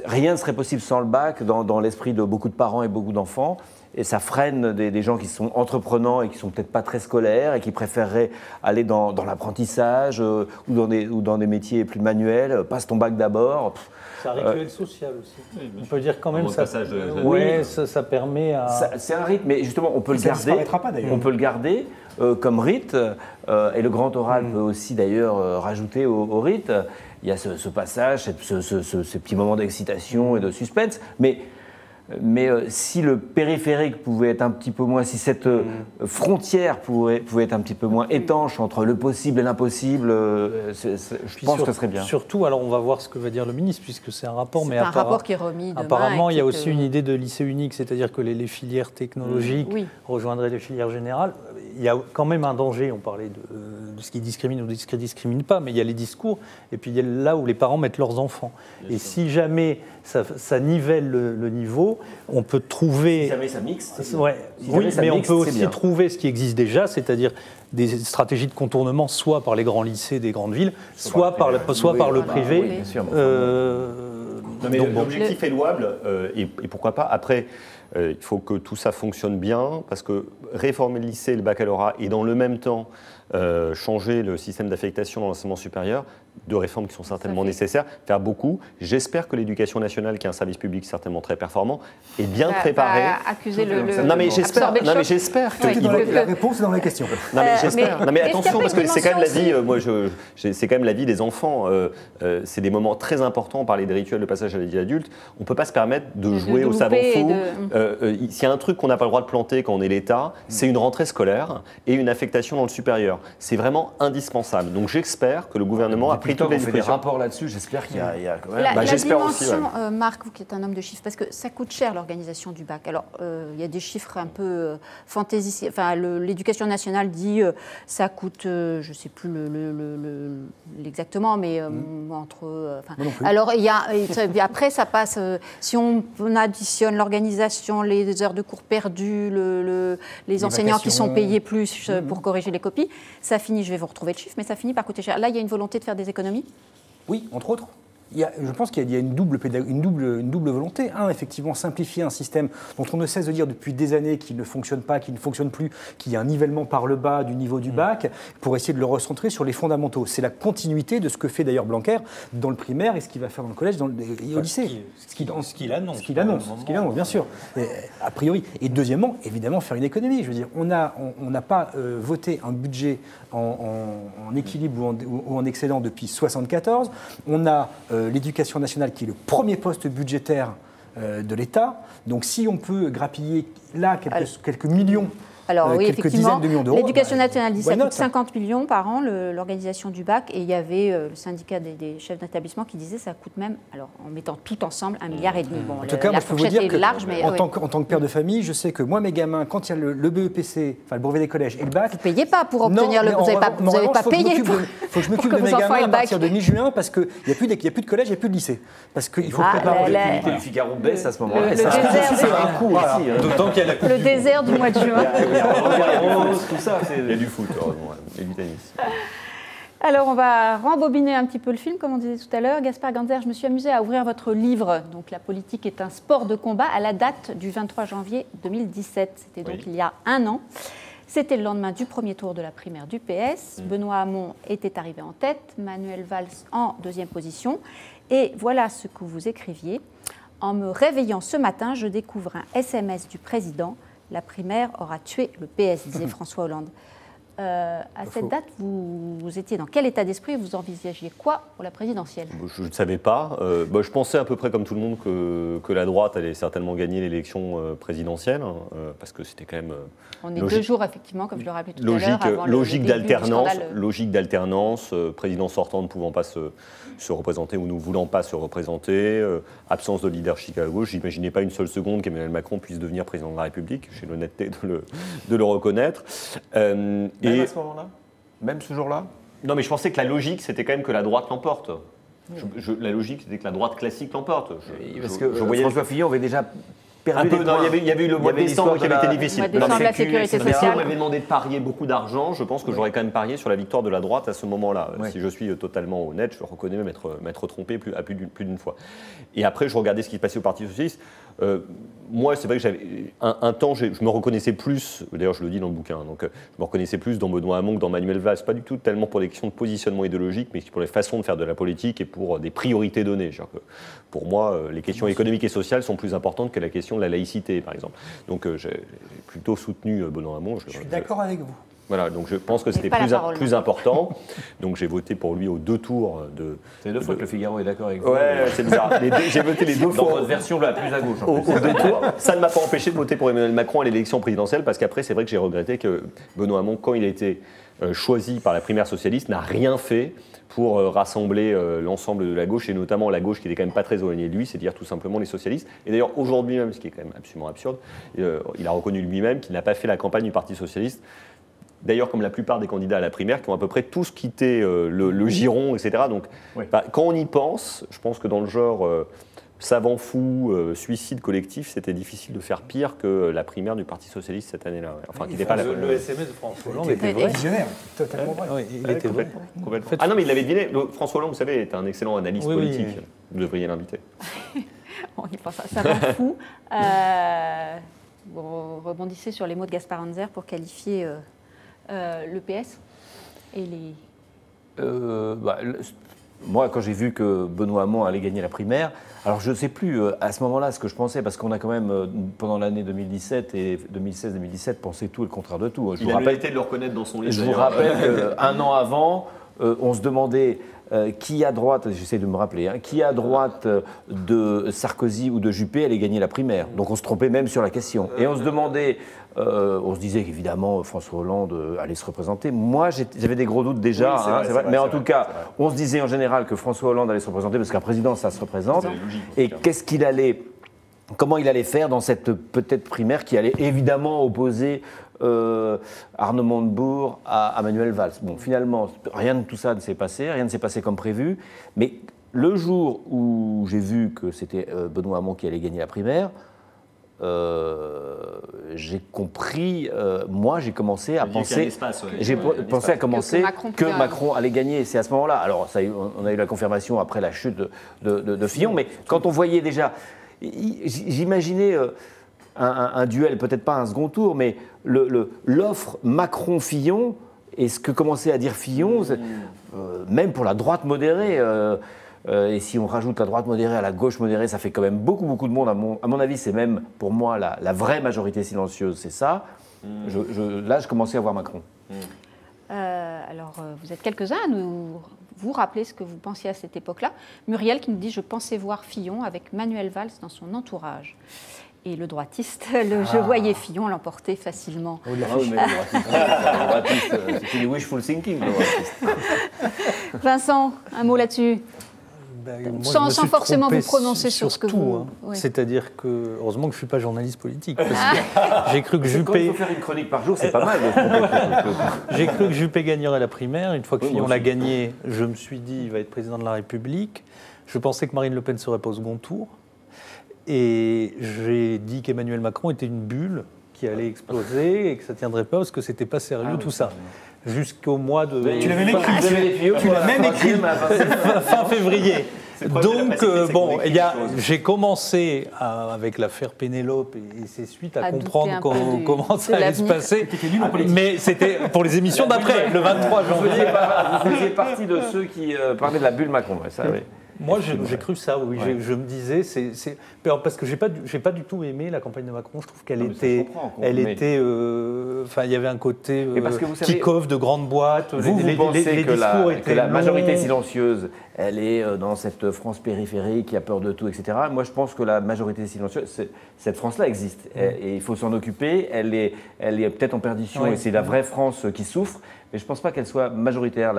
rien ne serait possible sans le bac dans l'esprit de beaucoup de parents et beaucoup d'enfants. Et ça freine des gens qui sont entreprenants et qui ne sont peut-être pas très scolaires et qui préféreraient aller dans l'apprentissage ou dans des métiers plus manuels. Passe ton bac d'abord. C'est un rituel social aussi. On peut dire quand même ça permet à... C'est un rite, mais justement, on peut le garder. On peut le garder comme rite. Et le grand oral peut aussi d'ailleurs rajouter au rite. Il y a ce passage, ces petits moments d'excitation et de suspense. Mais Mais si le périphérique pouvait être un petit peu moins, si cette frontière pouvait être un petit peu moins étanche entre le possible et l'impossible, je pense que ce serait bien. Surtout, alors on va voir ce que va dire le ministre, puisque c'est un rapport. C'est un rapport qui est remis demain. Apparemment, il y a aussi une idée de lycée unique, c'est-à-dire que les filières technologiques rejoindraient les filières générales. Il y a quand même un danger, on parlait de ce qui discrimine ou de ce qui ne discrimine pas, mais il y a les discours, et puis il y a là où les parents mettent leurs enfants. Bien sûr. Si jamais ça nivelle le niveau, on peut trouver... Si jamais ça mixe, on peut aussi trouver ce qui existe déjà, c'est-à-dire des stratégies de contournement, soit par les grands lycées des grandes villes, soit par le privé. L'objectif est louable, et pourquoi pas. Après, il faut que tout ça fonctionne bien, parce que réformer le lycée et le baccalauréat, et dans le même temps changer le système d'affectation dans l'enseignement supérieur, deux réformes qui sont certainement nécessaires, faire beaucoup. J'espère que l'éducation nationale, qui est un service public certainement très performant, est bien préparée. Accuser le non mais j'espère que la réponse est dans la question. Non mais j'espère. Non mais attention, parce que c'est quand même la vie. C'est quand même la vie des enfants. C'est des moments très importants. On parlait des rituels de passage à la vie adulte. On peut pas se permettre de jouer au savant fou. S'il y a un truc qu'on n'a pas le droit de planter quand on est l'État, c'est une rentrée scolaire et une affectation dans le supérieur. C'est vraiment indispensable. Donc j'espère que le gouvernement a pris toutes les dispositions. On fait des rapports là-dessus. J'espère qu'il y a quand même. La dimension, Marc, vous qui êtes un homme de chiffres, parce que ça coûte cher l'organisation du bac. Alors il y a des chiffres un peu fantaisistes. Enfin, l'éducation nationale dit ça coûte, je ne sais plus exactement, mais entre. Alors il y a après ça passe. Si on additionne l'organisation, les heures de cours perdues, les enseignants qui sont payés plus pour corriger les copies, ça finit. Je vais vous retrouver le chiffre, mais ça finit par coûter cher. Là, il y a une volonté de faire des économies. Oui, entre autres. Je pense qu'il y a une double volonté. Effectivement, simplifier un système dont on ne cesse de dire depuis des années qu'il ne fonctionne pas, qu'il ne fonctionne plus, qu'il y a un nivellement par le bas du niveau du bac, pour essayer de le recentrer sur les fondamentaux. C'est la continuité de ce que fait d'ailleurs Blanquer dans le primaire et ce qu'il va faire dans le collège et au lycée. Ce qu'il annonce. Ce qu'il annonce, bien sûr. A priori. Et deuxièmement, évidemment, faire une économie. Je veux dire, on n'a pas voté un budget en équilibre ou en excédent depuis 1974. On a l'éducation nationale qui est le premier poste budgétaire de l'État. Donc si on peut grappiller là quelques millions, quelques dizaines de millions d'euros... L'éducation nationale dit ça coûte 50 millions par an, l'organisation du bac, et il y avait le syndicat des chefs d'établissement qui disait que ça coûte même, alors en mettant tout ensemble, 1,5 milliard. Bon, en tout cas, moi, je peux vous dire que en tant que père de famille, je sais que moi, mes gamins, quand il y a le BEPC, enfin le brevet des collèges et le bac... Vous ne payez pas pour obtenir vous n'avez pas payé. Il faut que je m'occupe de mes gamins à partir de mi-juin, parce qu'il n'y a plus de collège, il n'y a plus de lycée. Parce qu'il faut préparer... L'activité du Figaro baisse à ce moment-là. D'autant qu'il y a le désert du mois de juin. Tout ça, il y a du foot, heureusement, et du tennis. Alors, on va rembobiner un petit peu le film, comme on disait tout à l'heure. Gaspard Ganzer, je me suis amusée à ouvrir votre livre. Donc, La politique est un sport de combat, à la date du 23 janvier 2017. C'était donc il y a un an. C'était le lendemain du premier tour de la primaire du PS. Benoît Hamon était arrivé en tête, Manuel Valls en deuxième position. Et voilà ce que vous écriviez. En me réveillant ce matin, je découvre un SMS du président. La primaire aura tué le PS, disait François Hollande. À cette date, vous étiez dans quel état d'esprit? Vous envisagiez quoi pour la présidentielle? Je ne savais pas. Je pensais à peu près comme tout le monde que la droite allait certainement gagner l'élection présidentielle, parce que c'était quand même... On est 2 jours, effectivement, comme je le rappelais tout à l'heure, avant logique d'alternance, président sortant ne pouvant pas se représenter ou ne voulant pas se représenter, absence de leadership à gauche. Je n'imaginais pas une seule seconde qu'Emmanuel Macron puisse devenir président de la République. J'ai l'honnêteté de le reconnaître. Même à ce moment-là? Même ce jour-là? Non, mais je pensais que la logique, c'était quand même que la droite l'emporte. La logique, c'était que la droite classique l'emporte. Parce que François Fillon avait déjà perdu des points. Il y avait eu le mois de décembre qui avait été difficile. Le mois de décembre, la sécurité sociale. On m'avait demandé de parier beaucoup d'argent. Je pense que j'aurais quand même parié sur la victoire de la droite à ce moment-là. Si je suis totalement honnête, je reconnais même m'être trompé plus d'une fois. Et après, je regardais ce qui se passait au Parti socialiste. Moi, c'est vrai que j'avais un temps, je me reconnaissais plus, d'ailleurs je le dis dans le bouquin, donc je me reconnaissais plus dans Benoît Hamon que dans Manuel Valls, pas du tout tellement pour des questions de positionnement idéologique, mais pour les façons de faire de la politique et pour des priorités données. Pour moi, les questions économiques et sociales sont plus importantes que la question de la laïcité, par exemple. Donc j'ai plutôt soutenu Benoît Hamon. Je suis d'accord avec vous. Voilà, donc je pense que c'était plus important. Donc j'ai voté pour lui aux 2 tours de. C'est 2 fois que le Figaro est d'accord avec vous. Ouais, c'est bizarre. J'ai voté les 2 fois. Dans votre version la plus à gauche. Aux 2 tours. Ça ne m'a pas empêché de voter pour Emmanuel Macron à l'élection présidentielle, parce qu'après, c'est vrai que j'ai regretté que Benoît Hamon, quand il a été choisi par la primaire socialiste, n'a rien fait pour rassembler l'ensemble de la gauche, et notamment la gauche qui n'était quand même pas très éloignée de lui, c'est-à-dire tout simplement les socialistes. Et d'ailleurs, aujourd'hui même, ce qui est quand même absolument absurde, il a reconnu lui-même qu'il n'a pas fait la campagne du Parti socialiste. D'ailleurs, comme la plupart des candidats à la primaire, qui ont à peu près tous quitté le giron, etc. Donc, quand on y pense, je pense que dans le genre savant fou, suicide collectif, c'était difficile de faire pire que la primaire du Parti socialiste cette année-là. Enfin, qui n'était pas le SMS de François Hollande était vrai. Visionnaire, totalement vrai. Oui, il était vrai. Complètement. Ah non, mais il l'avait deviné. François Hollande, vous savez, est un excellent analyste politique. Oui. Vous devriez l'inviter. On y pense, savant fou. Vous rebondissez sur les mots de Gaspard Hanzer pour qualifier le PS et les... Moi, quand j'ai vu que Benoît Hamon allait gagner la primaire, alors je ne sais plus à ce moment-là ce que je pensais, parce qu'on a quand même, pendant l'année 2017 et 2016-2017, pensé tout et le contraire de tout. Il a mérité de le reconnaître dans son livre. Je vous rappelle qu'un an avant, on se demandait qui à droite, j'essaie de me rappeler, qui à droite de Sarkozy ou de Juppé allait gagner la primaire. Donc on se trompait même sur la question. Et on se demandait, on se disait qu'évidemment François Hollande allait se représenter. Moi j'avais des gros doutes déjà, oui, c'est vrai, mais en tout cas, on se disait en général que François Hollande allait se représenter parce qu'un président ça se représente. Et comment il allait faire dans cette peut-être primaire qui allait évidemment opposer Arnaud Montebourg à Manuel Valls. Bon, finalement, rien de tout ça ne s'est passé, rien ne s'est passé comme prévu, mais le jour où j'ai vu que c'était Benoît Hamon qui allait gagner la primaire, j'ai compris, moi j'ai commencé à penser, que Macron allait gagner. C'est à ce moment-là. Alors, on a eu la confirmation après la chute de Fillon, mais quand on voyait déjà, j'imaginais un duel, peut-être pas un second tour, mais l'offre Macron-Fillon et ce que commençait à dire Fillon, même pour la droite modérée. Et si on rajoute la droite modérée à la gauche modérée, ça fait quand même beaucoup de monde. À mon avis, c'est même pour moi la vraie majorité silencieuse, c'est ça. Là, je commençais à voir Macron. Alors, vous êtes quelques-uns à vous rappeler ce que vous pensiez à cette époque-là. Muriel qui nous dit « Je pensais voir Fillon avec Manuel Valls dans son entourage ». Et le droitiste, je voyais Fillon l'emporter facilement. Oui, mais le droitiste, c'est du wishful thinking, le droitiste. Vincent, un mot là-dessus. Sans forcément vous prononcer sur ce que vous... Hein. Ouais. C'est-à-dire que, heureusement que je ne suis pas journaliste politique, parce que j'ai cru que Juppé... Quand il faut faire une chronique par jour, c'est pas mal. J'ai cru que Juppé gagnerait la primaire. Une fois que Fillon l'a gagné, je me suis dit il va être président de la République. Je pensais que Marine Le Pen serait pas au second tour. Et j'ai dit qu'Emmanuel Macron était une bulle qui allait exploser et que ça ne tiendrait pas parce que c'était pas sérieux tout ça. Jusqu'au mois de... Tu l'avais écrit. Tu l'as même écrit. Fin février. Donc, j'ai commencé avec l'affaire Pénélope et ses suites à comprendre comment ça allait se passer. Mais c'était pour les émissions d'après, le 23 janvier. Vous faisiez partie de ceux qui parlaient de la bulle Macron. Ça, oui. Moi, j'ai cru ça, oui. Ouais. Je me disais, parce que j'ai pas du tout aimé la campagne de Macron. Je trouve qu'elle était, il y avait un côté kick-off de grandes boîtes. Vous pensez que la majorité silencieuse, elle est dans cette France périphérique qui a peur de tout, etc. Moi, je pense que la majorité silencieuse, cette France-là existe et il faut s'en occuper. Elle est peut-être en perdition et c'est la vraie France qui souffre. Mais je ne pense pas qu'elle soit majoritaire.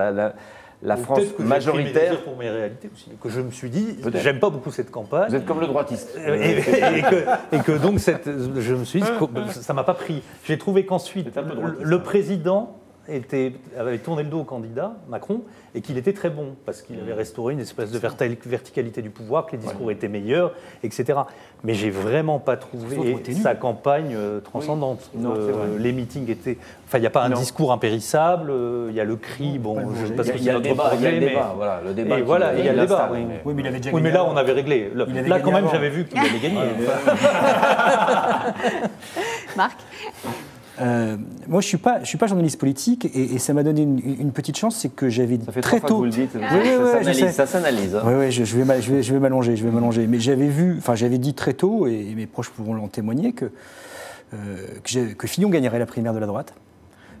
La France majoritaire. Pour mes réalités aussi, que je me suis dit, j'aime pas beaucoup cette campagne. Vous êtes comme le droitiste. Et que donc, je me suis dit, ça m'a pas pris. J'ai trouvé qu'ensuite, le président avait tourné le dos au candidat, Macron, et qu'il était très bon, parce qu'il avait restauré une espèce de verticalité du pouvoir, que les discours étaient meilleurs, etc. Mais j'ai vraiment pas trouvé sa campagne transcendante. Les meetings étaient... Enfin, il n'y a pas un discours impérissable, il y a le cri, parce qu'il y a le débat, il y a le débat, voilà. Le débat, voilà, il y a le débat. Oui, mais il avait déjà gagné. Mais là, on avait réglé. Là, quand même, j'avais vu qu'il allait gagner. Marc ? Moi, je suis pas journaliste politique et ça m'a donné une petite chance, c'est que j'avais très tôt. Vous le dites, ça s'analyse. Oui, je vais m'allonger. Mais j'avais dit très tôt, et mes proches pourront l'en témoigner, que Fillon gagnerait la primaire de la droite.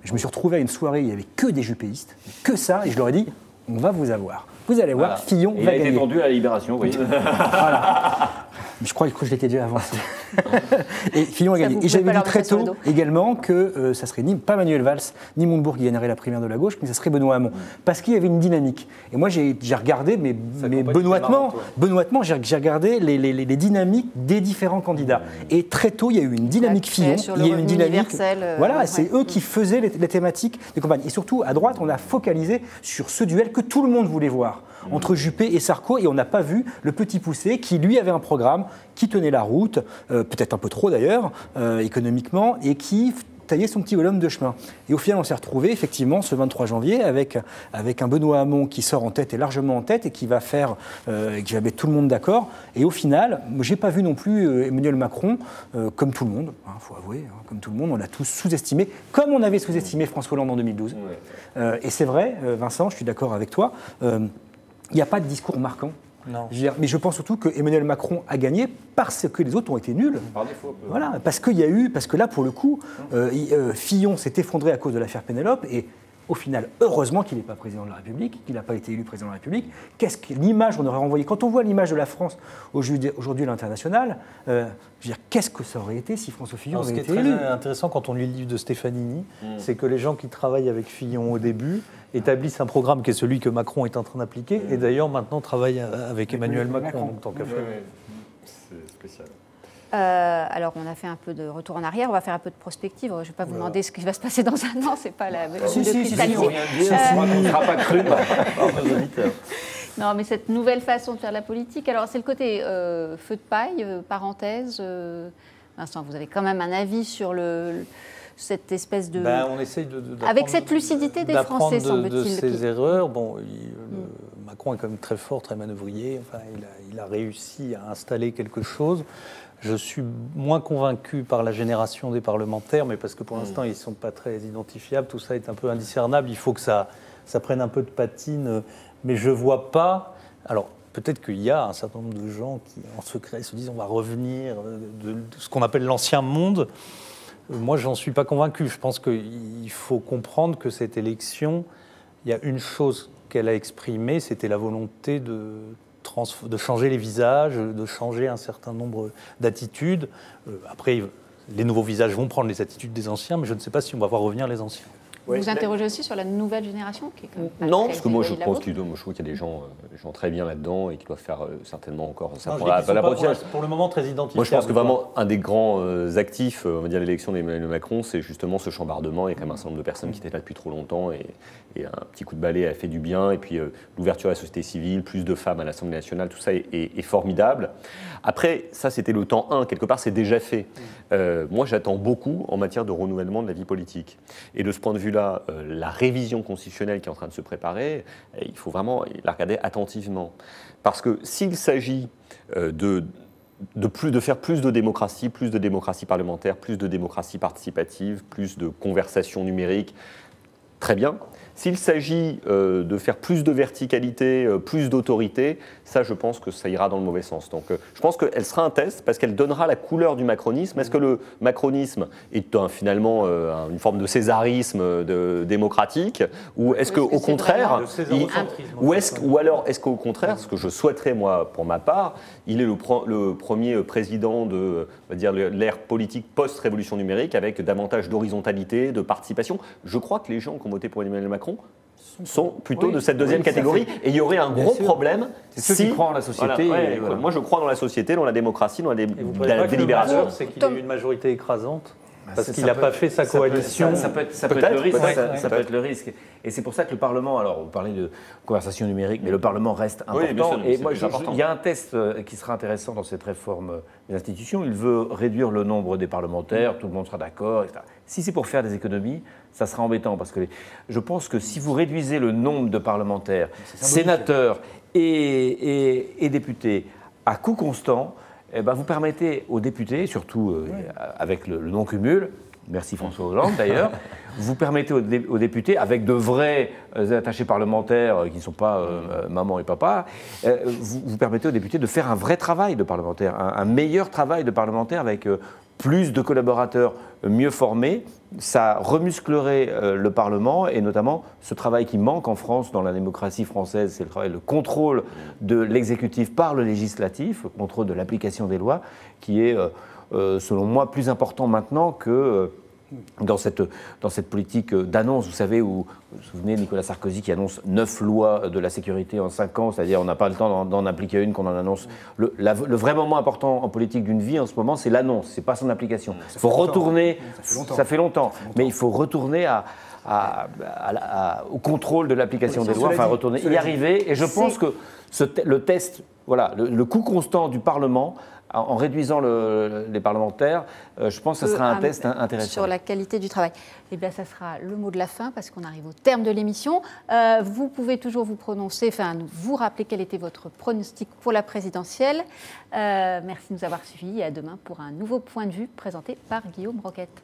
Je me suis retrouvé à une soirée, il n'y avait que des jupéistes, que ça, et je leur ai dit, on va vous avoir. Vous allez voir, Fillon va gagner. Il a été vendu à la Libération, oui. Voilà. Je crois que je l'étais déjà avancé. Et Fillon a gagné. Et j'avais dit très tôt également que ça serait pas Manuel Valls, ni Montebourg qui gagnerait la primaire de la gauche, mais ça serait Benoît Hamon. Parce qu'il y avait une dynamique. Et moi, j'ai regardé, mais benoîtement, j'ai regardé les dynamiques des différents candidats. Et très tôt, il y a eu une dynamique Fillon. Il y a eu une dynamique. Voilà, c'est eux qui faisaient les thématiques des campagnes. Et surtout, à droite, on a focalisé sur ce duel que tout le monde voulait voir entre Juppé et Sarko, et on n'a pas vu le petit poussé qui, lui, avait un programme qui tenait la route, peut-être un peu trop d'ailleurs, économiquement, et qui taillait son petit bonhomme de chemin. Et au final, on s'est retrouvé effectivement ce 23 janvier avec un Benoît Hamon qui sort en tête et largement en tête et qui va mettre tout le monde d'accord. Et au final, j'ai pas vu non plus Emmanuel Macron comme tout le monde, faut avouer, comme tout le monde, on l'a tous sous-estimé, comme on avait sous-estimé François Hollande en 2012. Et c'est vrai, Vincent, je suis d'accord avec toi. Il n'y a pas de discours marquant. Non. Mais je pense surtout que Emmanuel Macron a gagné parce que les autres ont été nuls. Par défaut. Voilà, parce que là, pour le coup, Fillon s'est effondré à cause de l'affaire Pénélope et au final, heureusement qu'il n'est pas président de la République, qu'il n'a pas été élu président de la République. Qu'est-ce que l'image on aurait renvoyée? Quand on voit l'image de la France aujourd'hui à l'international, qu'est-ce que ça aurait été si François Fillon avait été élu? Ce qui est très intéressant quand on lit le livre de Stefanini, c'est que les gens qui travaillent avec Fillon au début établissent un programme qui est celui que Macron est en train d'appliquer, et d'ailleurs maintenant travaillent avec Emmanuel Macron, en tant qu'affaire. C'est spécial. Alors, on a fait un peu de retour en arrière, on va faire un peu de prospective. Je ne vais pas vous demander ce qui va se passer dans un an, c'est pas la de cristalliser. On ne sera pas cru par nos auditeurs. Non, mais cette nouvelle façon de faire de la politique, alors c'est le côté feu de paille, parenthèse. Vincent, vous avez quand même un avis sur cette espèce de... on essaye avec cette lucidité des Français, semble-t-il. De ses erreurs. Bon, Macron est quand même très fort, très manœuvrier. Enfin, il a réussi à installer quelque chose. Je suis moins convaincu par la génération des parlementaires, mais parce que pour l'instant, ils ne sont pas très identifiables. Tout ça est un peu indiscernable. Il faut que ça prenne un peu de patine. Mais je ne vois pas... Alors, peut-être qu'il y a un certain nombre de gens qui, en secret, se disent on va revenir de ce qu'on appelle l'ancien monde. Moi, je n'en suis pas convaincu. Je pense qu'il faut comprendre que cette élection, il y a une chose qu'elle a exprimée, c'était la volonté de changer les visages, de changer un certain nombre d'attitudes. Après, les nouveaux visages vont prendre les attitudes des anciens, mais je ne sais pas si on va voir revenir les anciens. Vous vous interrogez aussi sur la nouvelle génération qui est quand même Non, parce que moi je trouve qu'il y a des gens très bien là-dedans et qui doivent faire certainement encore ça. Pour le moment très identifiable. Moi je pense que vraiment un des grands actifs, on va dire l'élection d'Emmanuel Macron, c'est justement ce chambardement. Il y a quand même un certain nombre de personnes qui étaient là depuis trop longtemps et un petit coup de balai a fait du bien. Et puis l'ouverture à la société civile, plus de femmes à l'Assemblée nationale, tout ça est formidable. Après, ça c'était le temps 1, quelque part c'est déjà fait. Moi j'attends beaucoup en matière de renouvellement de la vie politique. Et de ce point de vue-là, la révision constitutionnelle qui est en train de se préparer, il faut vraiment la regarder attentivement. Parce que s'il s'agit de faire plus de démocratie parlementaire, plus de démocratie participative, plus de conversation numérique, très bien. S'il s'agit de faire plus de verticalité, plus d'autorité, ça, je pense que ça ira dans le mauvais sens. Donc, je pense qu'elle sera un test parce qu'elle donnera la couleur du macronisme. Est-ce que le macronisme est finalement une forme de césarisme démocratique, ou est-ce qu'au contraire, ou alors est-ce qu'au contraire, ce que je souhaiterais moi pour ma part, il est le premier président de, on va dire, l'ère politique post-révolution numérique avec davantage d'horizontalité, de participation. Je crois que les gens qui ont voté pour Emmanuel Macron sont plutôt de cette deuxième catégorie, et il y aurait un gros problème. C'est ceux qui croient en la société. Voilà. Moi, je crois dans la société, dans la démocratie, dans la délibération. C'est qu'il ait eu une majorité écrasante. Parce qu'il n'a pas fait sa coalition. Ça peut être le risque. Ça peut être le risque. Et c'est pour ça que le Parlement, alors vous parlez de conversation numérique, mais le Parlement reste important. Oui, et moi, il y a un test qui sera intéressant dans cette réforme des institutions. Il veut réduire le nombre des parlementaires, tout le monde sera d'accord, etc. Si c'est pour faire des économies, ça sera embêtant. Parce que je pense que si vous réduisez le nombre de parlementaires, sénateurs et députés à coût constant, vous permettez aux députés, surtout avec le non-cumul, merci François Hollande d'ailleurs, vous permettez aux députés, avec de vrais attachés parlementaires qui ne sont pas maman et papa, vous permettez aux députés de faire un vrai travail de parlementaire, un meilleur travail de parlementaire avec plus de collaborateurs mieux formés, ça remusclerait le Parlement et notamment ce travail qui manque en France dans la démocratie française, c'est le travail, le contrôle de l'exécutif par le législatif, le contrôle de l'application des lois, qui est, selon moi, plus important maintenant que dans cette politique d'annonce, vous savez, où, vous vous souvenez, Nicolas Sarkozy qui annonce 9 lois de la sécurité en 5 ans, c'est-à-dire on n'a pas le temps d'en appliquer une, qu'on en annonce. Le vrai moment important en politique d'une vie en ce moment, c'est l'annonce, c'est pas son application. Il faut retourner, ça fait longtemps, mais il faut retourner au contrôle de l'application des lois, enfin retourner, y arriver, et je pense que le test, voilà, le coût constant du Parlement, en réduisant les parlementaires, je pense que ce sera un test intéressant. Sur la qualité du travail. Eh bien, ça sera le mot de la fin parce qu'on arrive au terme de l'émission. Vous pouvez toujours vous prononcer, enfin, vous rappeler quel était votre pronostic pour la présidentielle. Merci de nous avoir suivis et à demain pour un nouveau point de vue présenté par Guillaume Roquette.